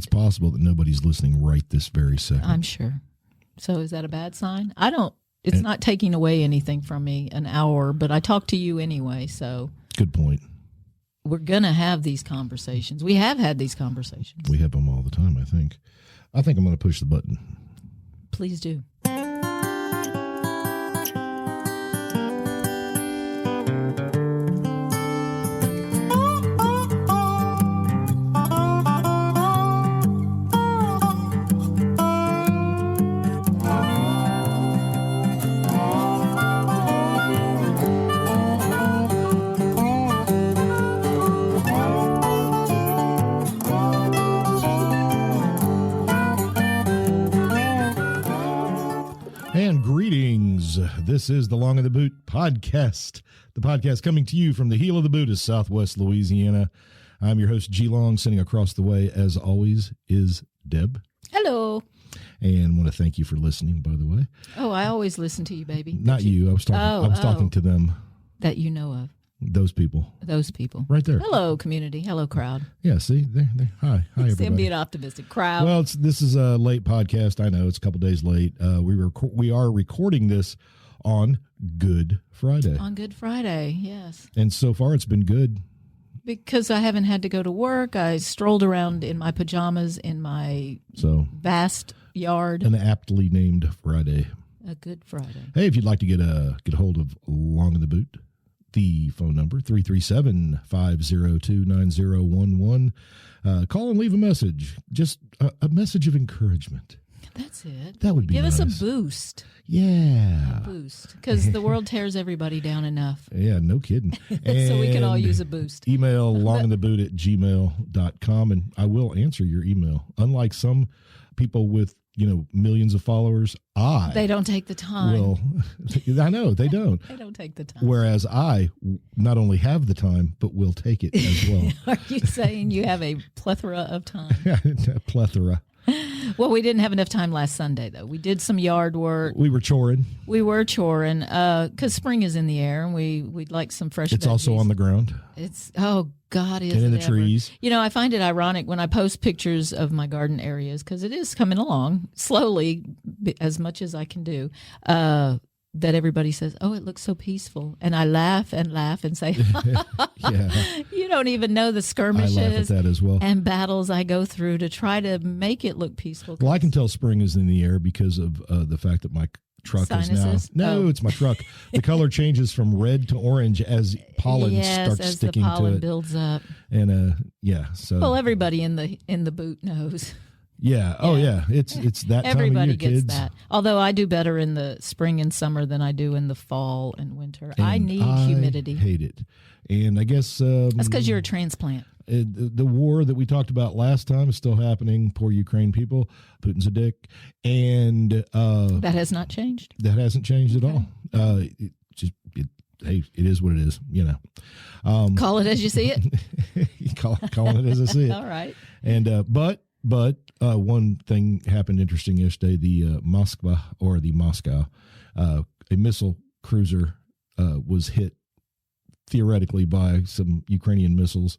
it's possible that nobody's listening right this very second. I'm sure. So is that a bad sign? It's not taking away anything from me an hour, but I talk to you anyway, so. Good point. We're going to have these conversations. We have had these conversations. We have them all the time, I think. I think I'm going to push the button. Please do. This is the Long of the Boot podcast, the podcast coming to you from the heel of the boot of Southwest Louisiana. I'm your host, G Long. Sitting across the way, as always, is Deb. Hello. And want to thank you for listening, by the way. Oh, I always listen to you, baby. Not you. I was talking to them. That you know of. Those people. Right there. Hello, community. Hello, crowd. Yeah, see? Hi, everybody. See, I'm being optimistic. Crowd. Well, this is a late podcast. I know it's a couple days late. We are recording this on Good Friday. On Good Friday, yes. And so far, it's been good. Because I haven't had to go to work. I strolled around in my pajamas in my vast yard. An aptly named Friday. A Good Friday. Hey, if you'd like to get a hold of Long in the Boot, the phone number, 337-502-9011. Call and leave a message. Just a message of encouragement. That's it. That would be Give nice. us a boost. Yeah. A boost. Because the world tears everybody down enough. Yeah, no kidding. So we can all use a boost. Email longintheboot@gmail.com, and I will answer your email. Unlike some people with millions of followers, they don't take the time. I know, they don't. They don't take the time. Whereas I not only have the time, but will take it as well. Are you saying you have a plethora of time? A plethora. Well, we didn't have enough time last Sunday, though. We did some yard work. We were choring. Because spring is in the air, and we'd like some fresh It's veggies. Also on the ground. God, is and in it the ever. Trees. I find it ironic when I post pictures of my garden areas, because it is coming along slowly, as much as I can do, that everybody says, oh, it looks so peaceful. And I laugh and say, Yeah. You don't even know the skirmishes I laugh at that as well. and battles I go through to try to make it look peaceful. Well, I can tell spring is in the air because of the fact that my truck Sinuses? is now. No, it's my truck. The color changes from red to orange as pollen starts sticking to it. As the pollen builds up. And so. Well, everybody in the boot knows. Yeah. Oh, yeah. It's that Everybody time of year, gets that. Although I do better in the spring and summer than I do in the fall and winter. And I need humidity. I hate it. And I guess that's because you're a transplant. The war that we talked about last time is still happening. Poor Ukraine people. Putin's a dick. And that has not changed. That hasn't changed at all. Hey, it is what it is, Call it as you see it. Calling it as I see it. All right. And but one thing happened interesting yesterday. The Moscow, a missile cruiser was hit theoretically by some Ukrainian missiles.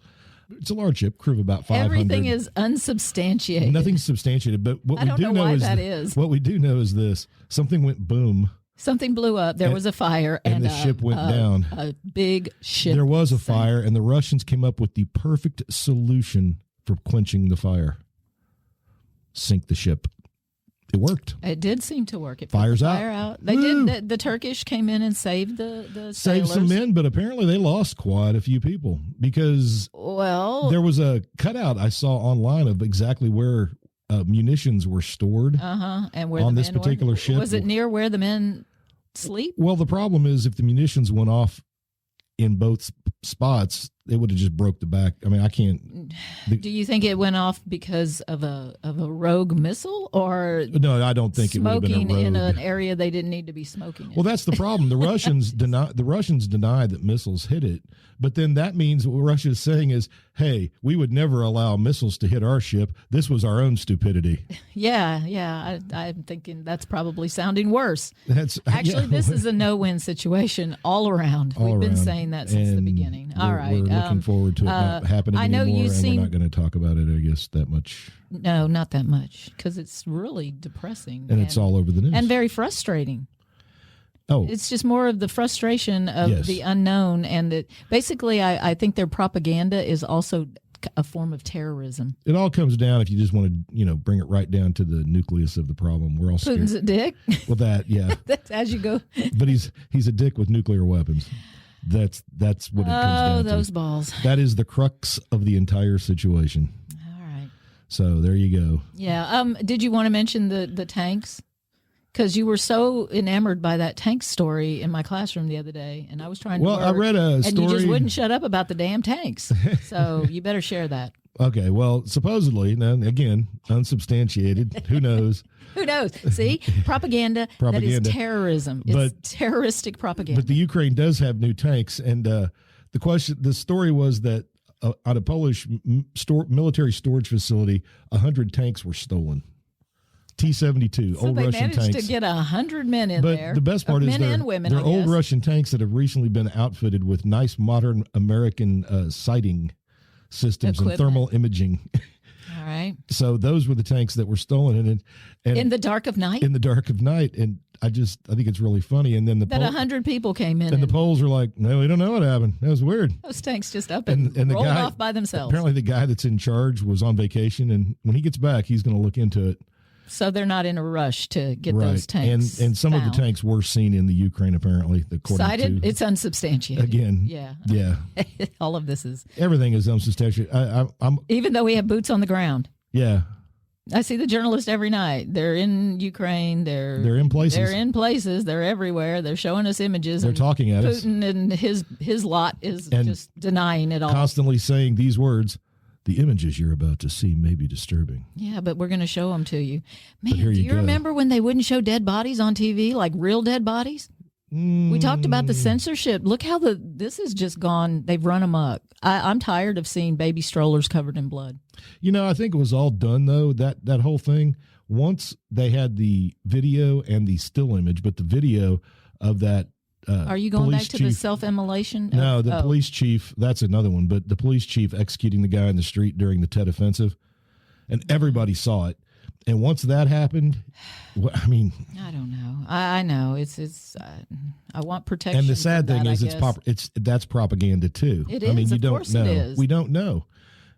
It's a large ship, crew of about 500. Everything is unsubstantiated. Nothing's substantiated, but what I don't know why that is. What we do know is this: something went boom. Something blew up. There was a fire, and the ship went down. A big ship. There was a fire, and the Russians came up with the perfect solution for quenching the fire: sink the ship. It worked. It did seem to work. It Fires put the fire out. They did. The Turkish came in and saved the sailors. Saved some men, but apparently they lost quite a few people because there was a cutout I saw online of exactly where munitions were stored. And where on the this men particular ship. Was it near where the men sleep? Well, the problem is if the munitions went off in both spots, it would have just broke the back. I mean, I can't. Do you think it went off because of a rogue missile, or no? I don't think it would have been a rogue. Smoking in an area they didn't need to be smoking in. Well, that's the problem. The Russians deny that missiles hit it, but then that means what Russia is saying is, "Hey, we would never allow missiles to hit our ship. This was our own stupidity." Yeah. I'm thinking that's probably sounding worse. This is a no-win situation all around. We've been saying that since the beginning. All right. looking forward to it not happening I know anymore, you and seem- we're not going to talk about it, I guess, that much. No, not that much, because it's really depressing. And it's all over the news. And very frustrating. Oh, It's just more of the frustration of the unknown, and that basically I think their propaganda is also a form of terrorism. it all comes down, if you just want to, bring it right down to the nucleus of the problem. We're all scared. Putin's a dick. Well, that, yeah. That's as you go. But he's a dick with nuclear weapons. That's what it comes down to. Oh, those balls. That is the crux of the entire situation. All right. So there you go. Yeah. Did you want to mention the tanks? Because you were so enamored by that tank story in my classroom the other day, and I was trying to Well, I work, read a story. and you just wouldn't shut up about the damn tanks. So you better share that. Okay, well, supposedly, now again, unsubstantiated. Who knows? Who knows? See, propaganda. That is terrorism. It's terroristic propaganda. But the Ukraine does have new tanks, and the story was that at a Polish military storage facility, 100 tanks were stolen. T-72, so old they Russian managed tanks. to get 100 men in there. But the best part is men and women, they're I old guess. Russian tanks that have recently been outfitted with nice modern American sighting systems and thermal imaging. All right. So those were the tanks that were stolen, and in the dark of night. In the dark of night, and I think it's really funny. And then that 100 people came in, and the Poles are like, "No, we don't know what happened. That was weird." Those tanks just up and the rolled guy, off by themselves. Apparently, the guy that's in charge was on vacation, and when he gets back, he's going to look into it. So they're not in a rush to get those tanks. And some found. of the tanks were seen in the Ukraine, apparently. Cited? It's unsubstantiated. Again. Yeah. Yeah. All of this is. Everything is unsubstantiated. I'm even though we have boots on the ground. Yeah. I see the journalists every night. They're in Ukraine. They're in places. They're in places. They're everywhere. They're showing us images. They're talking at us. Putin and his lot is just denying it all. Constantly saying these words. The images you're about to see may be disturbing. Yeah, but we're going to show them to you. Man, do you remember when they wouldn't show dead bodies on TV, like real dead bodies? We talked about the censorship. Look how this has just gone. They've run amok. I'm tired of seeing baby strollers covered in blood. I think it was all done, though, that whole thing. Once they had the video and the still image, but the video of that are you going back to the self-immolation? No, the police chief, that's another one, but the police chief executing the guy in the street during the Tet Offensive, and everybody saw it. And once that happened, I don't know. I know it's. I want protection. And the sad thing is, that's propaganda too. It is. You of don't course know. It is. We don't know.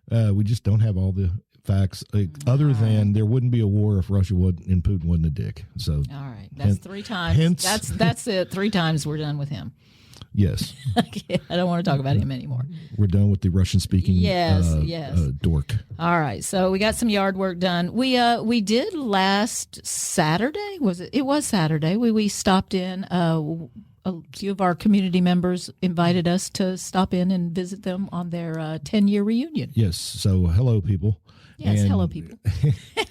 We just don't have all the facts. Other than there wouldn't be a war if Russia and Putin wasn't a dick. So all right, that's 3 times. That's it. 3 times we're done with him. Yes. I don't want to talk about him anymore. We're done with the Russian-speaking yes. dork. All right, so we got some yard work done. We did last Saturday. Was it? It was Saturday. We stopped in. A few of our community members invited us to stop in and visit them on their 10-year reunion. Yes. So hello, people. Yes, hello, people.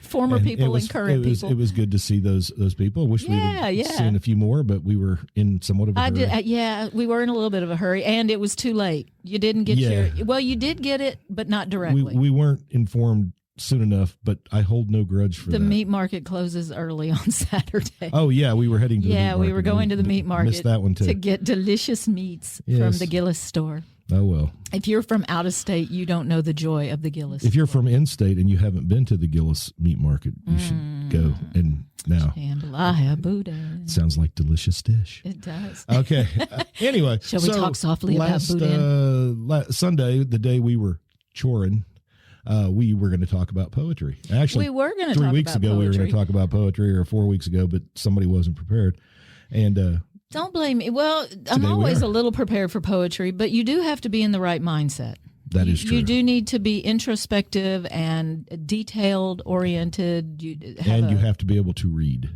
Former people and current people. It was good to see those people. I wish we had seen a few more, but we were in somewhat of a hurry. We were in a little bit of a hurry, and it was too late. You didn't get you did get it, but not directly. We weren't informed soon enough, but I hold no grudge for that. The meat market closes early on Saturday. Oh, yeah, we were heading to the meat market. We were going to the meat market. Missed that one, too. To get delicious meats from the Gillis store. Oh, well. If you're from out of state, you don't know the joy of the Gillis. If you're from in-state and you haven't been to the Gillis meat market, you should go. And now. Jambalaya boudin. It sounds like delicious dish. It does. Okay. Anyway. Shall we talk softly about boudin? Sunday, the day we were choring, we were going to talk about poetry. Actually, we were going to 3 talk weeks about ago, poetry. we were going to talk about poetry, or 4 weeks ago, but somebody wasn't prepared. And don't blame me. Well, I'm always a little prepared for poetry, but you do have to be in the right mindset. That is true. You do need to be introspective and detailed oriented. You have to be able to read.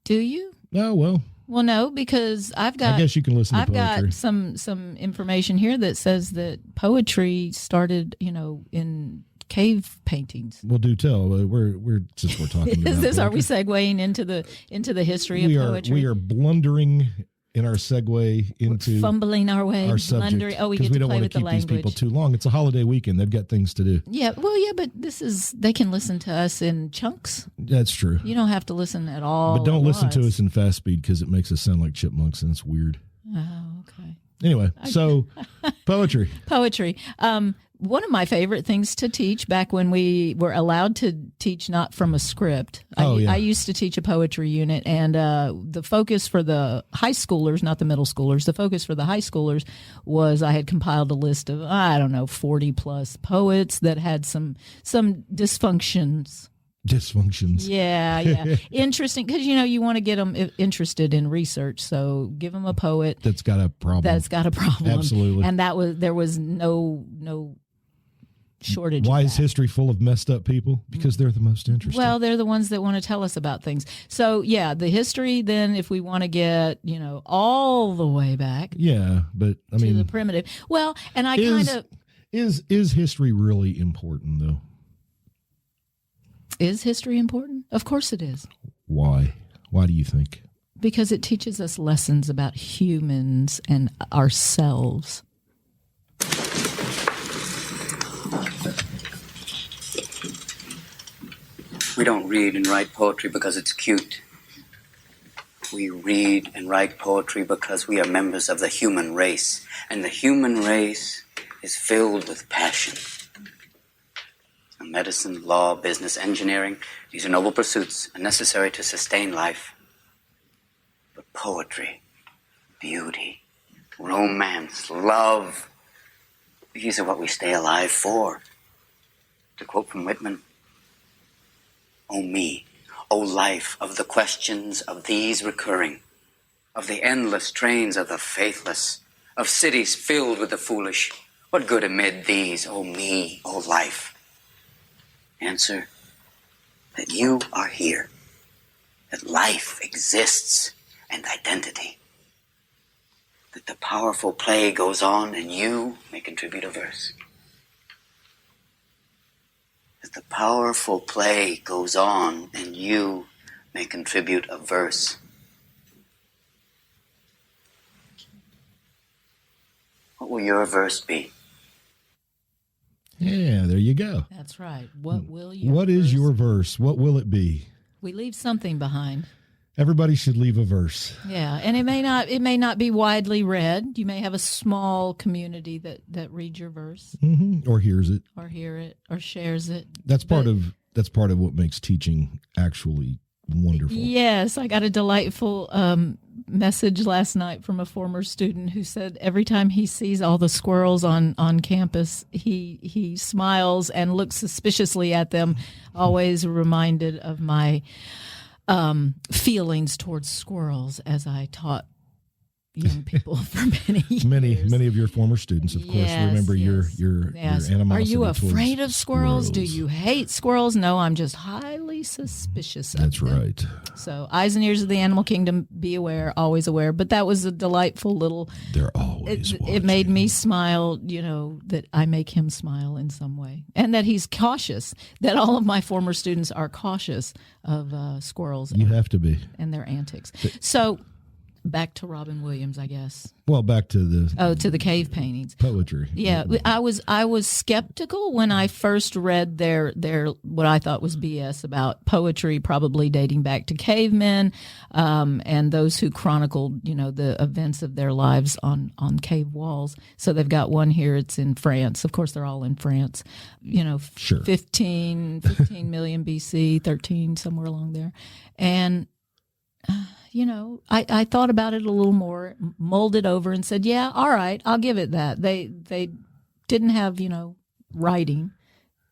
Do you? Oh, well. Well, no, because I guess you can listen to poetry. I've got some information here that says that poetry started, in cave paintings. Well, do tell. We're since we're talking. Are we segueing into the history of poetry? We are blundering in our segue into fumbling our way, our subject. blundering. Oh, we get we to don't play want with to the keep these language. people too long. It's a holiday weekend. They've got things to do. Yeah, but they can listen to us in chunks. That's true. You don't have to listen at all. But don't listen to us in fast speed because it makes us sound like chipmunks, and it's weird. Oh, okay. Anyway, so poetry. Poetry. One of my favorite things to teach back when we were allowed to teach not from a script. I used to teach a poetry unit, and the focus for the high schoolers, not the middle schoolers, the focus for the high schoolers was I had compiled a list of, 40 plus poets that had some dysfunctions. Yeah. Interesting, because you want to get them interested in research, so give them a poet that's got a problem. Absolutely. And there was no shortage. Why is history full of messed up people? Because they're the most interesting. Well, they're the ones that want to tell us about things. So yeah, the history. Then, if we want to get all the way back, but I to mean the primitive. Well, and I is history really important though? Is history important? Of course it is. Why? Why do you think? Because it teaches us lessons about humans and ourselves. We don't read and write poetry because it's cute. We read and write poetry because we are members of the human race, and the human race is filled with passion. Medicine, law, business, engineering, these are noble pursuits and necessary to sustain life. But poetry, beauty, romance, love, these are what we stay alive for. To quote from Whitman, "O me, O life of the questions of these recurring, of the endless trains of the faithless, of cities filled with the foolish, what good amid these, O me, O life?" Answer, that you are here, that life exists and identity, that the powerful play goes on and you may contribute a verse. That the powerful play goes on and you may contribute a verse. What will your verse be? Yeah, there you go. That's right. What is your verse? What will it be? We leave something behind. Everybody should leave a verse. Yeah, and it may not be widely read. You may have a small community that reads your verse, or hears it, or shares it. That's part of what makes teaching actually wonderful. Yes, I got a delightful message last night from a former student who said every time he sees all the squirrels on campus, he smiles and looks suspiciously at them, always reminded of my feelings towards squirrels as I taught young people for many years. Many of your former students, of course, remember your animosity. Are you afraid of squirrels? Do you hate squirrels? No, I'm just highly suspicious of That's them. right. So, eyes and ears of the animal kingdom, be aware, always aware. But that was a delightful little... They're always watching. It made me smile, that I make him smile in some way. And that he's cautious, that all of my former students are cautious of squirrels. You have to be. And their antics. So... back to Robin Williams, I guess. Well, back to the cave paintings, poetry. Yeah, I was skeptical when I first read their what I thought was BS about poetry, probably dating back to cavemen, and those who chronicled the events of their lives on cave walls. So they've got one here. It's in France. Of course, they're all in France. Sure. 15 million BC, 13 somewhere along there, and. I thought about it a little more, mulled it over, and said, "Yeah, all right, I'll give it that." They didn't have writing;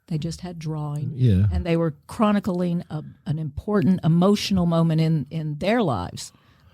they just had drawing, and they were chronicling an important emotional moment in their lives.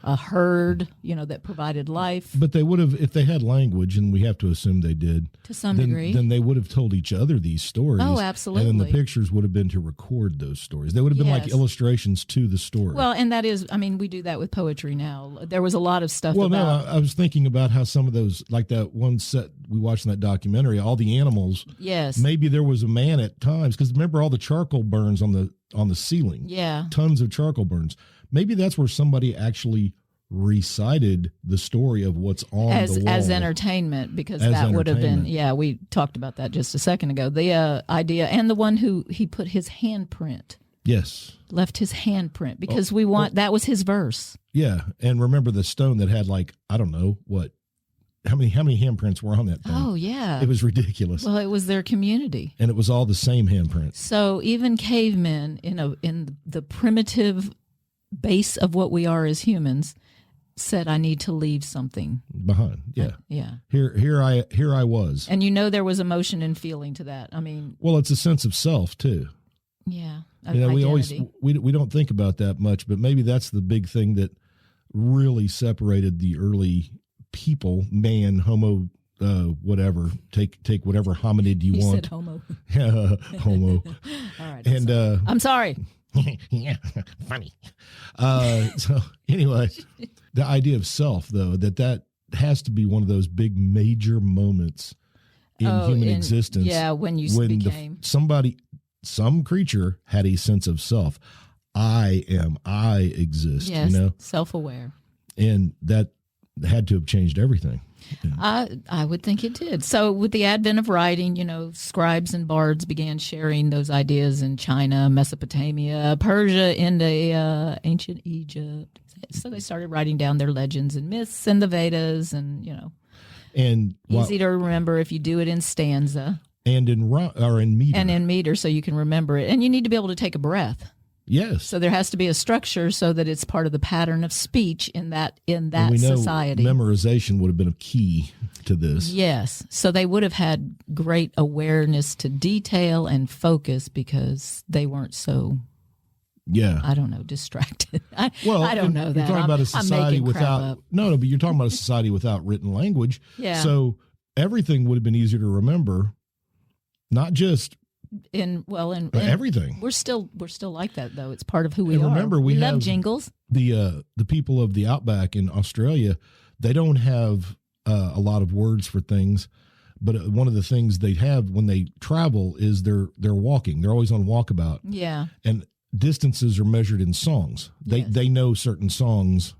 A herd, that provided life. But they would have, if they had language, and we have to assume they did, to some degree, then they would have told each other these stories. Oh, absolutely. And then the pictures would have been to record those stories. They would have been like illustrations to the story. Well, and that is, we do that with poetry now. There was a lot of stuff Well, about... no, I was thinking about how some of those, like that one set we watched in that documentary, all the animals. Yes. Maybe there was a man at times, because remember all the charcoal burns on the ceiling. Yeah. Tons of charcoal burns. Maybe that's where somebody actually recited the story of what's on the wall. As entertainment, because that would have been, we talked about that just a second ago. The idea, and the one who he put his handprint. Yes. Left his handprint, because that was his verse. Yeah, and remember the stone that had 8 how many handprints were on that thing? Oh, yeah. It was ridiculous. Well, it was their community. And it was all the same handprint. So even cavemen in the primitive base of what we are as humans said, I need to leave something Behind. Yeah. Yeah. Here I was. And there was emotion and feeling to that. I mean, Well, it's a sense of self too. yeah. We we don't think about that much, but maybe that's the big thing that really separated the early people, man, homo, whatever. Take whatever hominid you want. Said homo. Yeah, homo. All right. And I'm sorry. yeah, funny. So anyway, the idea of self, though, that has to be one of those big major moments in human existence. Yeah, when you became some creature had a sense of self. I exist. Yes, you know, self-aware. And that had to have changed everything. Yeah. I would think it did. So with the advent of writing, scribes and bards began sharing those ideas in China, Mesopotamia, Persia, India, ancient Egypt. So they started writing down their legends and myths and the Vedas, and and easy to remember if you do it in stanza and in meter. And in meter, so you can remember it. And you need to be able to take a breath. Yes. So there has to be a structure so that it's part of the pattern of speech in that and we know society. Memorization would have been a key to this. Yes. So they would have had great awareness to detail and focus because they weren't so, I don't know, distracted. I don't know that. You're talking about a society without but you're talking about a society without written language. Yeah. So everything would have been easier to remember, not just everything. We're still like that though. It's part of who we are. Remember, we love have jingles. The people of the outback in Australia, they don't have a lot of words for things, but one of the things they have when they travel is they're walking. They're always on walkabout. Yeah. And distances are measured in songs. They know certain songs,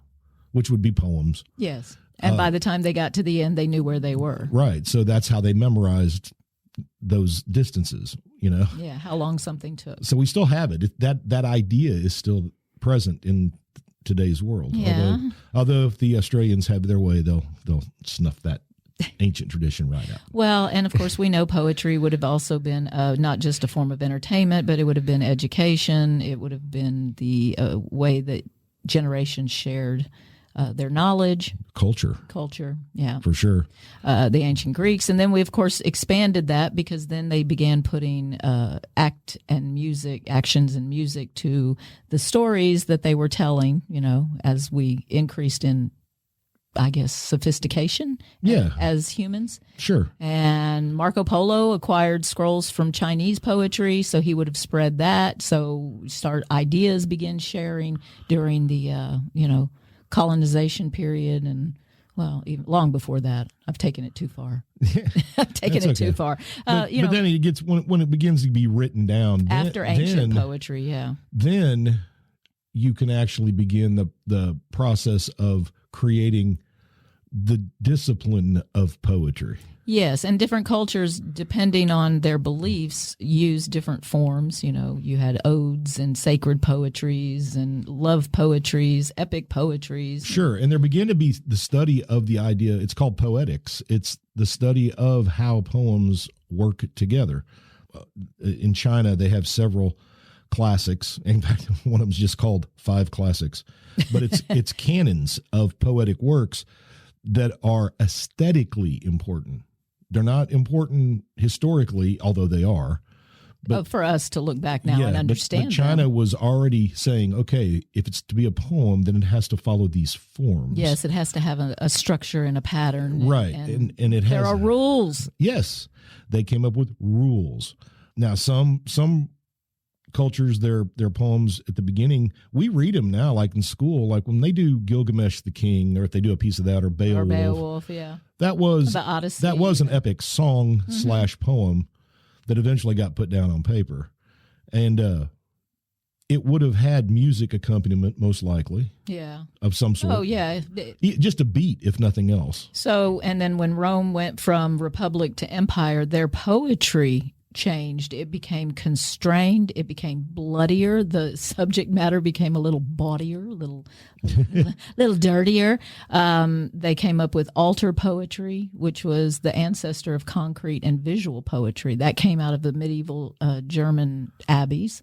which would be poems. Yes. And by the time they got to the end, they knew where they were. Right. So that's how they memorized those distances, Yeah, how long something took. So we still have it. That idea is still present in today's world. Yeah. Although if the Australians have their way, they'll snuff that ancient tradition right out. Well, and of course we know poetry would have also been not just a form of entertainment, but it would have been education. It would have been the way that generations shared their knowledge. Culture, yeah. For sure. The ancient Greeks. And then we, of course, expanded that because then they began putting actions and music to the stories that they were telling, as we increased in, I guess, sophistication as humans. Sure. And Marco Polo acquired scrolls from Chinese poetry, so he would have spread that. So ideas began sharing during the, colonization period, and even long before that. I've taken it too far. I've taken it too far. But then it gets when it begins to be written down after ancient poetry. Yeah. Then you can actually begin the process of creating the discipline of poetry. Yes, and different cultures, depending on their beliefs, use different forms. You had odes and sacred poetries and love poetries, epic poetries. Sure, and there began to be the study of the idea. It's called poetics. It's the study of how poems work together. In China, they have several classics. In fact, one of them is just called 5 Classics. But it's canons of poetic works that are aesthetically important. They're not important historically, although they are. But for us to look back now and understand. But China was already saying, okay, if it's to be a poem, then it has to follow these forms. Yes, it has to have a structure and a pattern. Right. And it has. There are rules. Yes. They came up with rules. Now, some cultures, their poems at the beginning, we read them now, like in school, like when they do Gilgamesh the King, or if they do a piece of that, or Beowulf. Yeah. That was the Odyssey. That was an epic song / poem that eventually got put down on paper. And it would have had music accompaniment, most likely. Yeah. Of some sort. Oh, yeah. Just a beat, if nothing else. So, and then when Rome went from republic to empire, their poetry changed. It became constrained. It became bloodier. The subject matter became a little bawdier, little dirtier. They came up with altar poetry, which was the ancestor of concrete and visual poetry. That came out of the medieval German abbeys.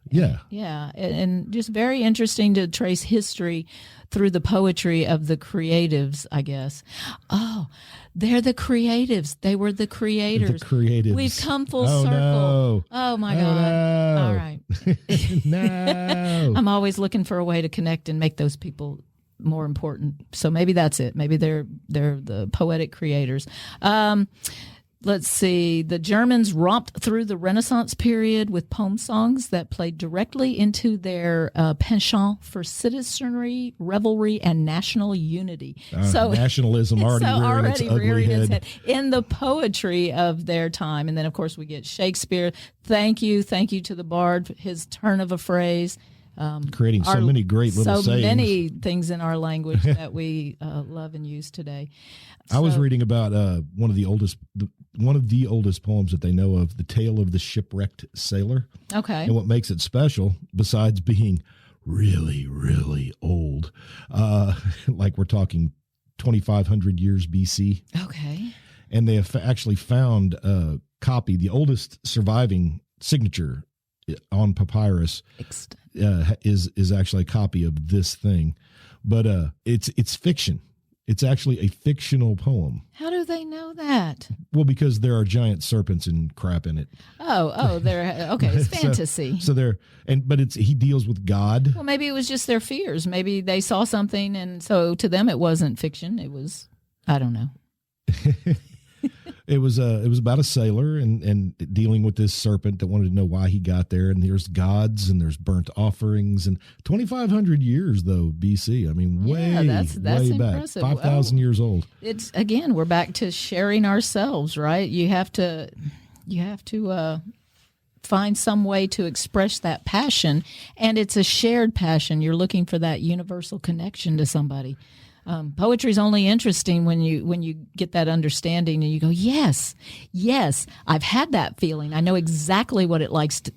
Yeah. Yeah, and just very interesting to trace history through the poetry of the creatives, I guess. Oh, they're the creatives. They were the creators. The creatives. We've come full Oh, circle. no. Oh, my Oh, God. no. All right. No. I'm always looking for a way to connect and make those people more important. So maybe that's it. Maybe they're the poetic creators. Let's see. The Germans romped through the Renaissance period with poem songs that played directly into their penchant for citizenry, revelry, and national unity. Nationalism already rearing its ugly head. In the poetry of their time. And then, of course, we get Shakespeare. Thank you to the bard, his turn of a phrase. Creating so many great little sayings. So many things in our language that we love and use today. I was reading about one of the oldest poems that they know of, "The Tale of the Shipwrecked Sailor." Okay. And what makes it special, besides being really, really old, like we're talking 2,500 years BC. Okay. And they have actually found a copy, the oldest surviving signature on papyrus is actually a copy of this thing, but it's fiction. It's actually a fictional poem. How do they know that? Well, because there are giant serpents and crap in it. Oh, they're okay. It's fantasy. But he deals with God. Well, maybe it was just their fears. Maybe they saw something, and so to them it wasn't fiction. It was, I don't know. It was about a sailor and dealing with this serpent that wanted to know why he got there. And there's gods and there's burnt offerings and 2,500 years though BC. I mean, that's way impressive. Back, 5,000 years old. It's again, we're back to sharing ourselves, right? You have to find some way to express that passion, and it's a shared passion. You're looking for that universal connection to somebody. Poetry is only interesting when you get that understanding and you go, yes, I've had that feeling. I know exactly what it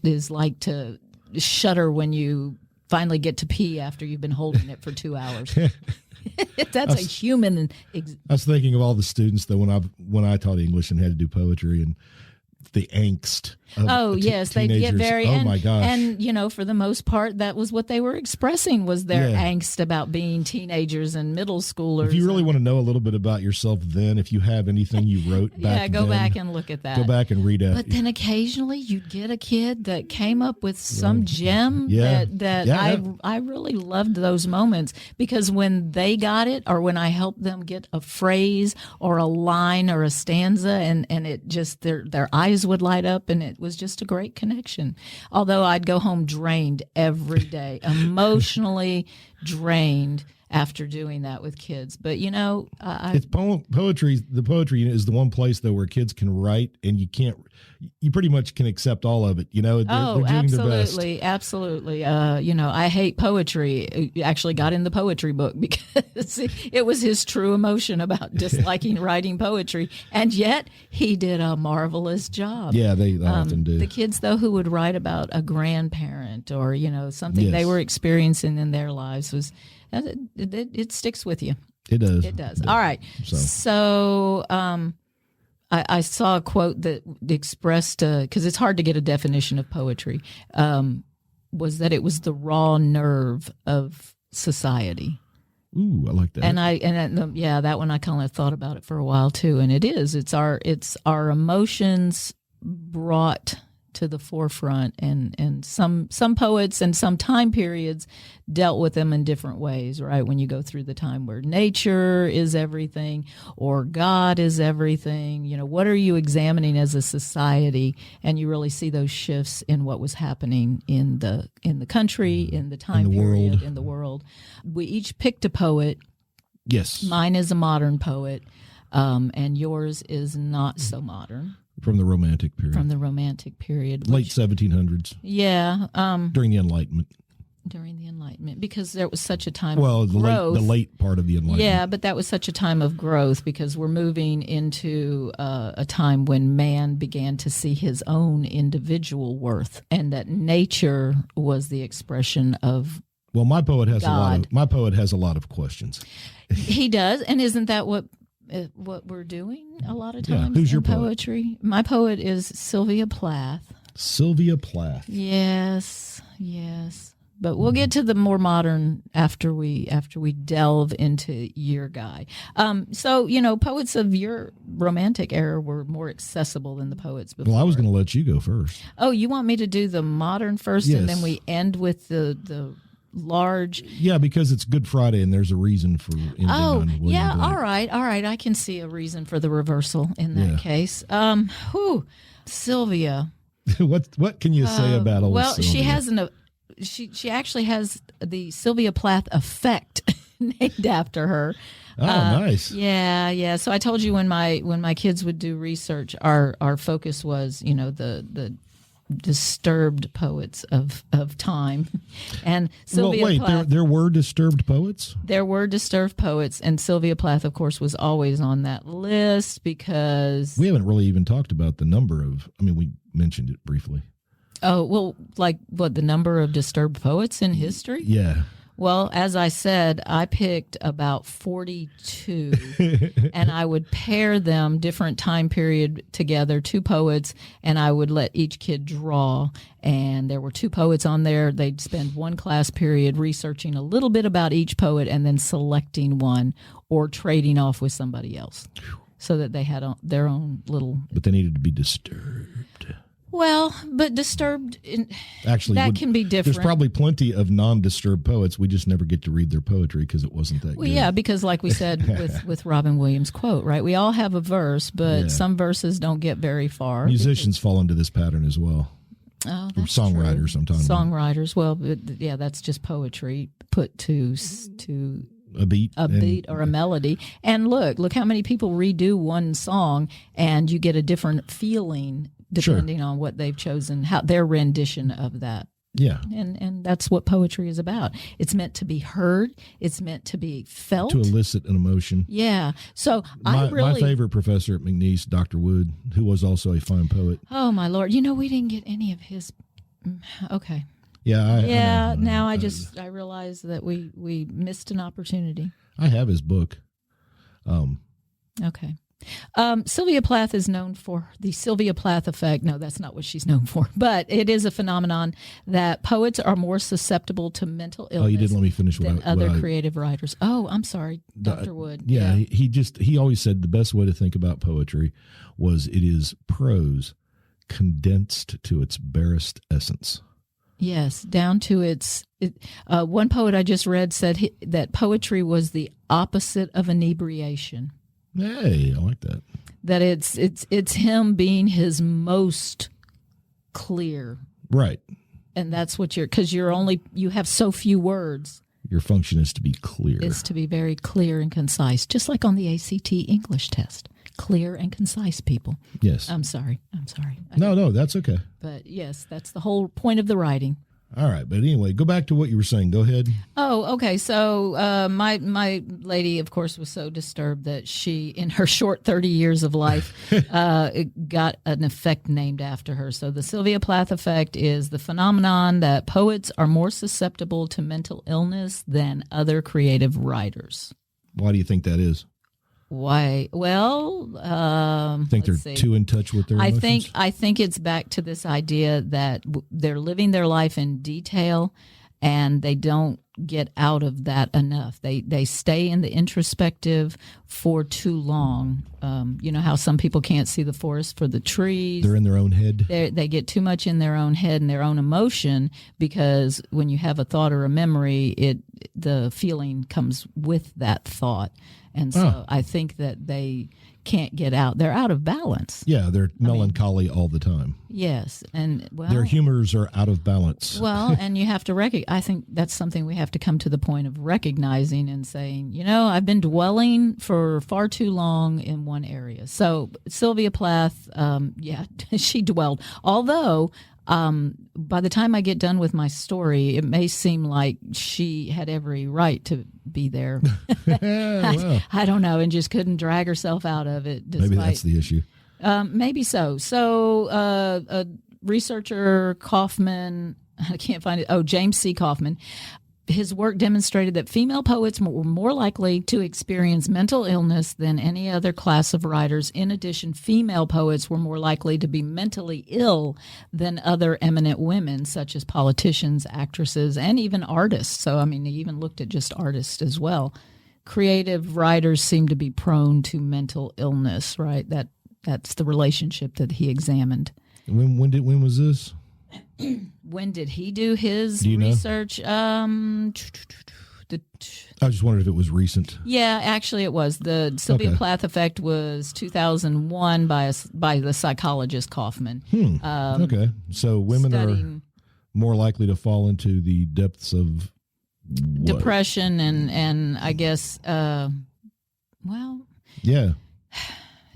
is like to shudder when you finally get to pee after you've been holding it for 2 hours. That's a human. I was thinking of all the students though when I taught English and had to do poetry and the angst of yes, they teenagers. get very my gosh. And for the most part that was what they were expressing, was their angst about being teenagers and middle schoolers. If you really want to know a little bit about yourself then, if you have anything you wrote back go back and look at that. Go back and read it. But then occasionally you'd get a kid that came up with some gem I really loved those moments, because when they got it, or when I helped them get a phrase or a line or a stanza, and it just their eyes would light up, and it was just a great connection. Although I'd go home drained every day, emotionally drained after doing that with kids. But it's poetry. The poetry is the one place though where kids can write, and you pretty much can accept all of it. They're doing their best. Absolutely. I hate poetry. It actually got in the poetry book because it was his true emotion about disliking writing poetry, and yet he did a marvelous job. Yeah, they often do. The kids though who would write about a grandparent or something they were experiencing in their lives was. It sticks with you. It does. It does. All right. So I saw a quote that expressed, because it's hard to get a definition of poetry, was that it was the raw nerve of society. Ooh, I like that. And that one I kind of thought about it for a while too. And it is. It's our emotions brought to the forefront, and some poets and some time periods dealt with them in different ways, right? When you go through the time where nature is everything or God is everything, what are you examining as a society? And you really see those shifts in what was happening in the country, in the time period, in the world. We each picked a poet. Yes. Mine is a modern poet, and yours is not so modern. From the Romantic period. Late 1700s. Yeah. During the Enlightenment. during the Enlightenment, because there was such a time Well, of the growth. late part of the Enlightenment. Yeah, but that was such a time of growth because we're moving into a time when man began to see his own individual worth, and that nature was the expression of Well, my poet has God. a lot of questions. He does, and isn't that what we're doing a lot of times? Who's your in poetry? My poet is Sylvia Plath. Sylvia Plath. Yes. But we'll get to the more modern after we delve into your guy. So, poets of your romantic era were more accessible than the poets before. Well, I was going to let you go first. Oh, you want me to do the modern first, Yes. and then we end with the large? Yeah, because it's Good Friday and there's a reason for ending on William Blake. All right. I can see a reason for the reversal in that case. Sylvia. What can you say about old Well, Sylvia? she has she actually has the Sylvia Plath effect named after her. Oh, nice. Yeah. So I told you when my kids would do research, our focus was, the disturbed poets of time. And Sylvia Plath, there were disturbed poets? There were disturbed poets, and Sylvia Plath, of course, was always on that list because We haven't really even talked about the number of, we mentioned it briefly. Oh, well, like what, the number of disturbed poets in history? Yeah. Well, as I said, I picked about 42, and I would pair them different time period together, two poets, and I would let each kid draw. And there were two poets on there. They'd spend one class period researching a little bit about each poet and then selecting one or trading off with somebody else so that they had their own little... But they needed to be disturbed. Well, but disturbed, Actually, that can be different. There's probably plenty of non-disturbed poets. We just never get to read their poetry because it wasn't that good. Yeah, because like we said with Robin Williams' quote, right? We all have a verse, but some verses don't get very far. Musicians fall into this pattern as well. Oh, that's Songwriters true. sometimes. Songwriters, well, yeah, that's just poetry put to a beat or a melody. And look how many people redo one song, and you get a different feeling depending on what they've chosen, how their rendition of that. Yeah. And that's what poetry is about. It's meant to be heard. It's meant to be felt. To elicit an emotion. Yeah. So my favorite professor at McNeese, Dr. Wood, who was also a fine poet. Oh, my Lord. We didn't get any of his. Okay. Yeah. Now I realize that we missed an opportunity. I have his book. Okay. Sylvia Plath is known for the Sylvia Plath effect. No, that's not what she's known for, but it is a phenomenon that poets are more susceptible to mental illness. Oh, you didn't let me finish than other creative writers. Oh, I'm sorry, Dr. Wood. Yeah, he always said the best way to think about poetry was it is prose condensed to its barest essence. Yes, down to its. One poet I just read said that poetry was the opposite of inebriation. Hey, I like that. That it's him being his most clear. Right. And that's what you have so few words. Your function is to be clear. Is to be very clear and concise, just like on the ACT English test. Clear and concise, people. Yes. I'm sorry. No, that's okay. But yes, that's the whole point of the writing. All right, but anyway, go back to what you were saying. Go ahead. Oh, okay. So my lady, of course, was so disturbed that she, in her short 30 years of life, got an effect named after her. So the Sylvia Plath effect is the phenomenon that poets are more susceptible to mental illness than other creative writers. Why do you think that is? Why? Well, think they're too in touch with their emotions? I think it's back to this idea that they're living their life in detail, and they don't get out of that enough. They stay in the introspective for too long. You know how some people can't see the forest for the trees. They're in their own head. They get too much in their own head and their own emotion, because when you have a thought or a memory, the feeling comes with that thought. And so I think that they can't get out. They're out of balance. Yeah, they're melancholy all the time. Yes. And their humors are out of balance. Well, and you have to I think that's something we have to come to the point of recognizing and saying, I've been dwelling for far too long in one area. So Sylvia Plath, she dwelled. Although By the time I get done with my story, it may seem like she had every right to be there. Well, I don't know, and just couldn't drag herself out of it. maybe that's the issue. Maybe so. So, researcher Kaufman, I can't find it. Oh, James C. Kaufman. His work demonstrated that female poets were more likely to experience mental illness than any other class of writers. In addition, female poets were more likely to be mentally ill than other eminent women, such as politicians, actresses, and even artists. So, I mean, he even looked at just artists as well. Creative writers seem to be prone to mental illness, right? That's the relationship that he examined. When was this? When did he do his know? research? I just wondered if it was recent. Yeah, actually it was. The Sylvia Plath effect was 2001 by the psychologist Kaufman. Okay. So women are more likely to fall into the depths of what? Depression and I guess, well... Yeah.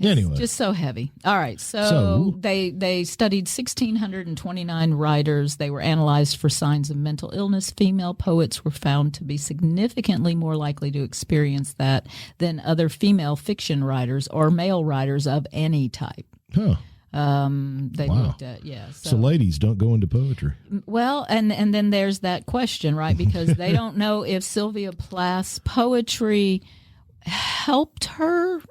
Anyway. Just so heavy. All right. So they studied 1,629 writers. They were analyzed for signs of mental illness. Female poets were found to be significantly more likely to experience that than other female fiction writers or male writers of any type. Huh. They looked at, So ladies, don't go into poetry. Well, and then there's that question, right? Because they don't know if Sylvia Plath's poetry helped her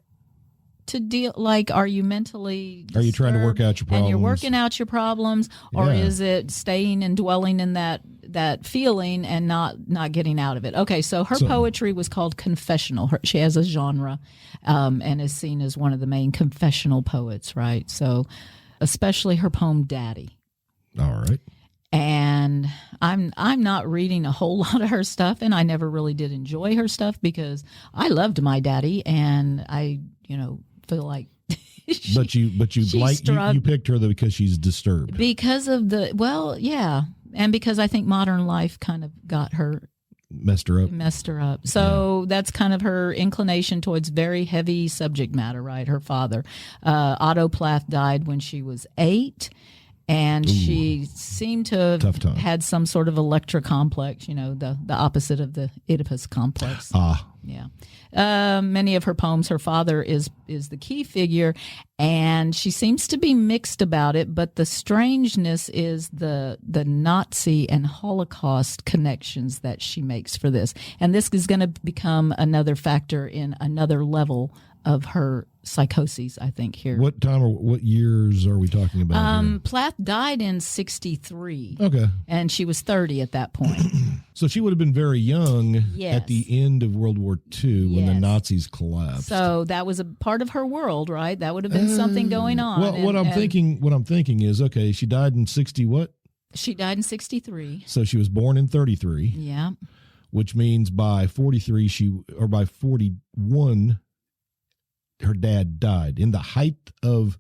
to deal, like, are you mentally disturbed? Are you trying to work out your problems? And you're working out your problems, or is it staying and dwelling in that feeling and not getting out of it? Okay, so her poetry was called confessional. She has a genre and is seen as one of the main confessional poets, right? So especially her poem Daddy. All right. And I'm not reading a whole lot of her stuff, and I never really did enjoy her stuff because I loved my daddy, and I, feel like but you picked her though because she's disturbed. Because of and because I think modern life kind of got her messed her up. So that's kind of her inclination towards very heavy subject matter, right? Her father, Otto Plath, died when she was 8. And she seemed to have had some sort of Electra complex, the opposite of the Oedipus complex. Yeah. Many of her poems, her father is the key figure, and she seems to be mixed about it, but the strangeness is the Nazi and Holocaust connections that she makes for this. And this is going to become another factor in another level of her psychoses, I think, here. What time or what years are we talking about here? Plath died in 1963. Okay. And she was 30 at that point. So she would have been very young at the end of World War II when the Nazis collapsed. So that was a part of her world, right? That would have been something going on. Well, what I'm thinking is, okay, she died in 60 what? She died in 1963. So she was born in 1933. Yeah. Which means by 1943 by 1941 her dad died in the height of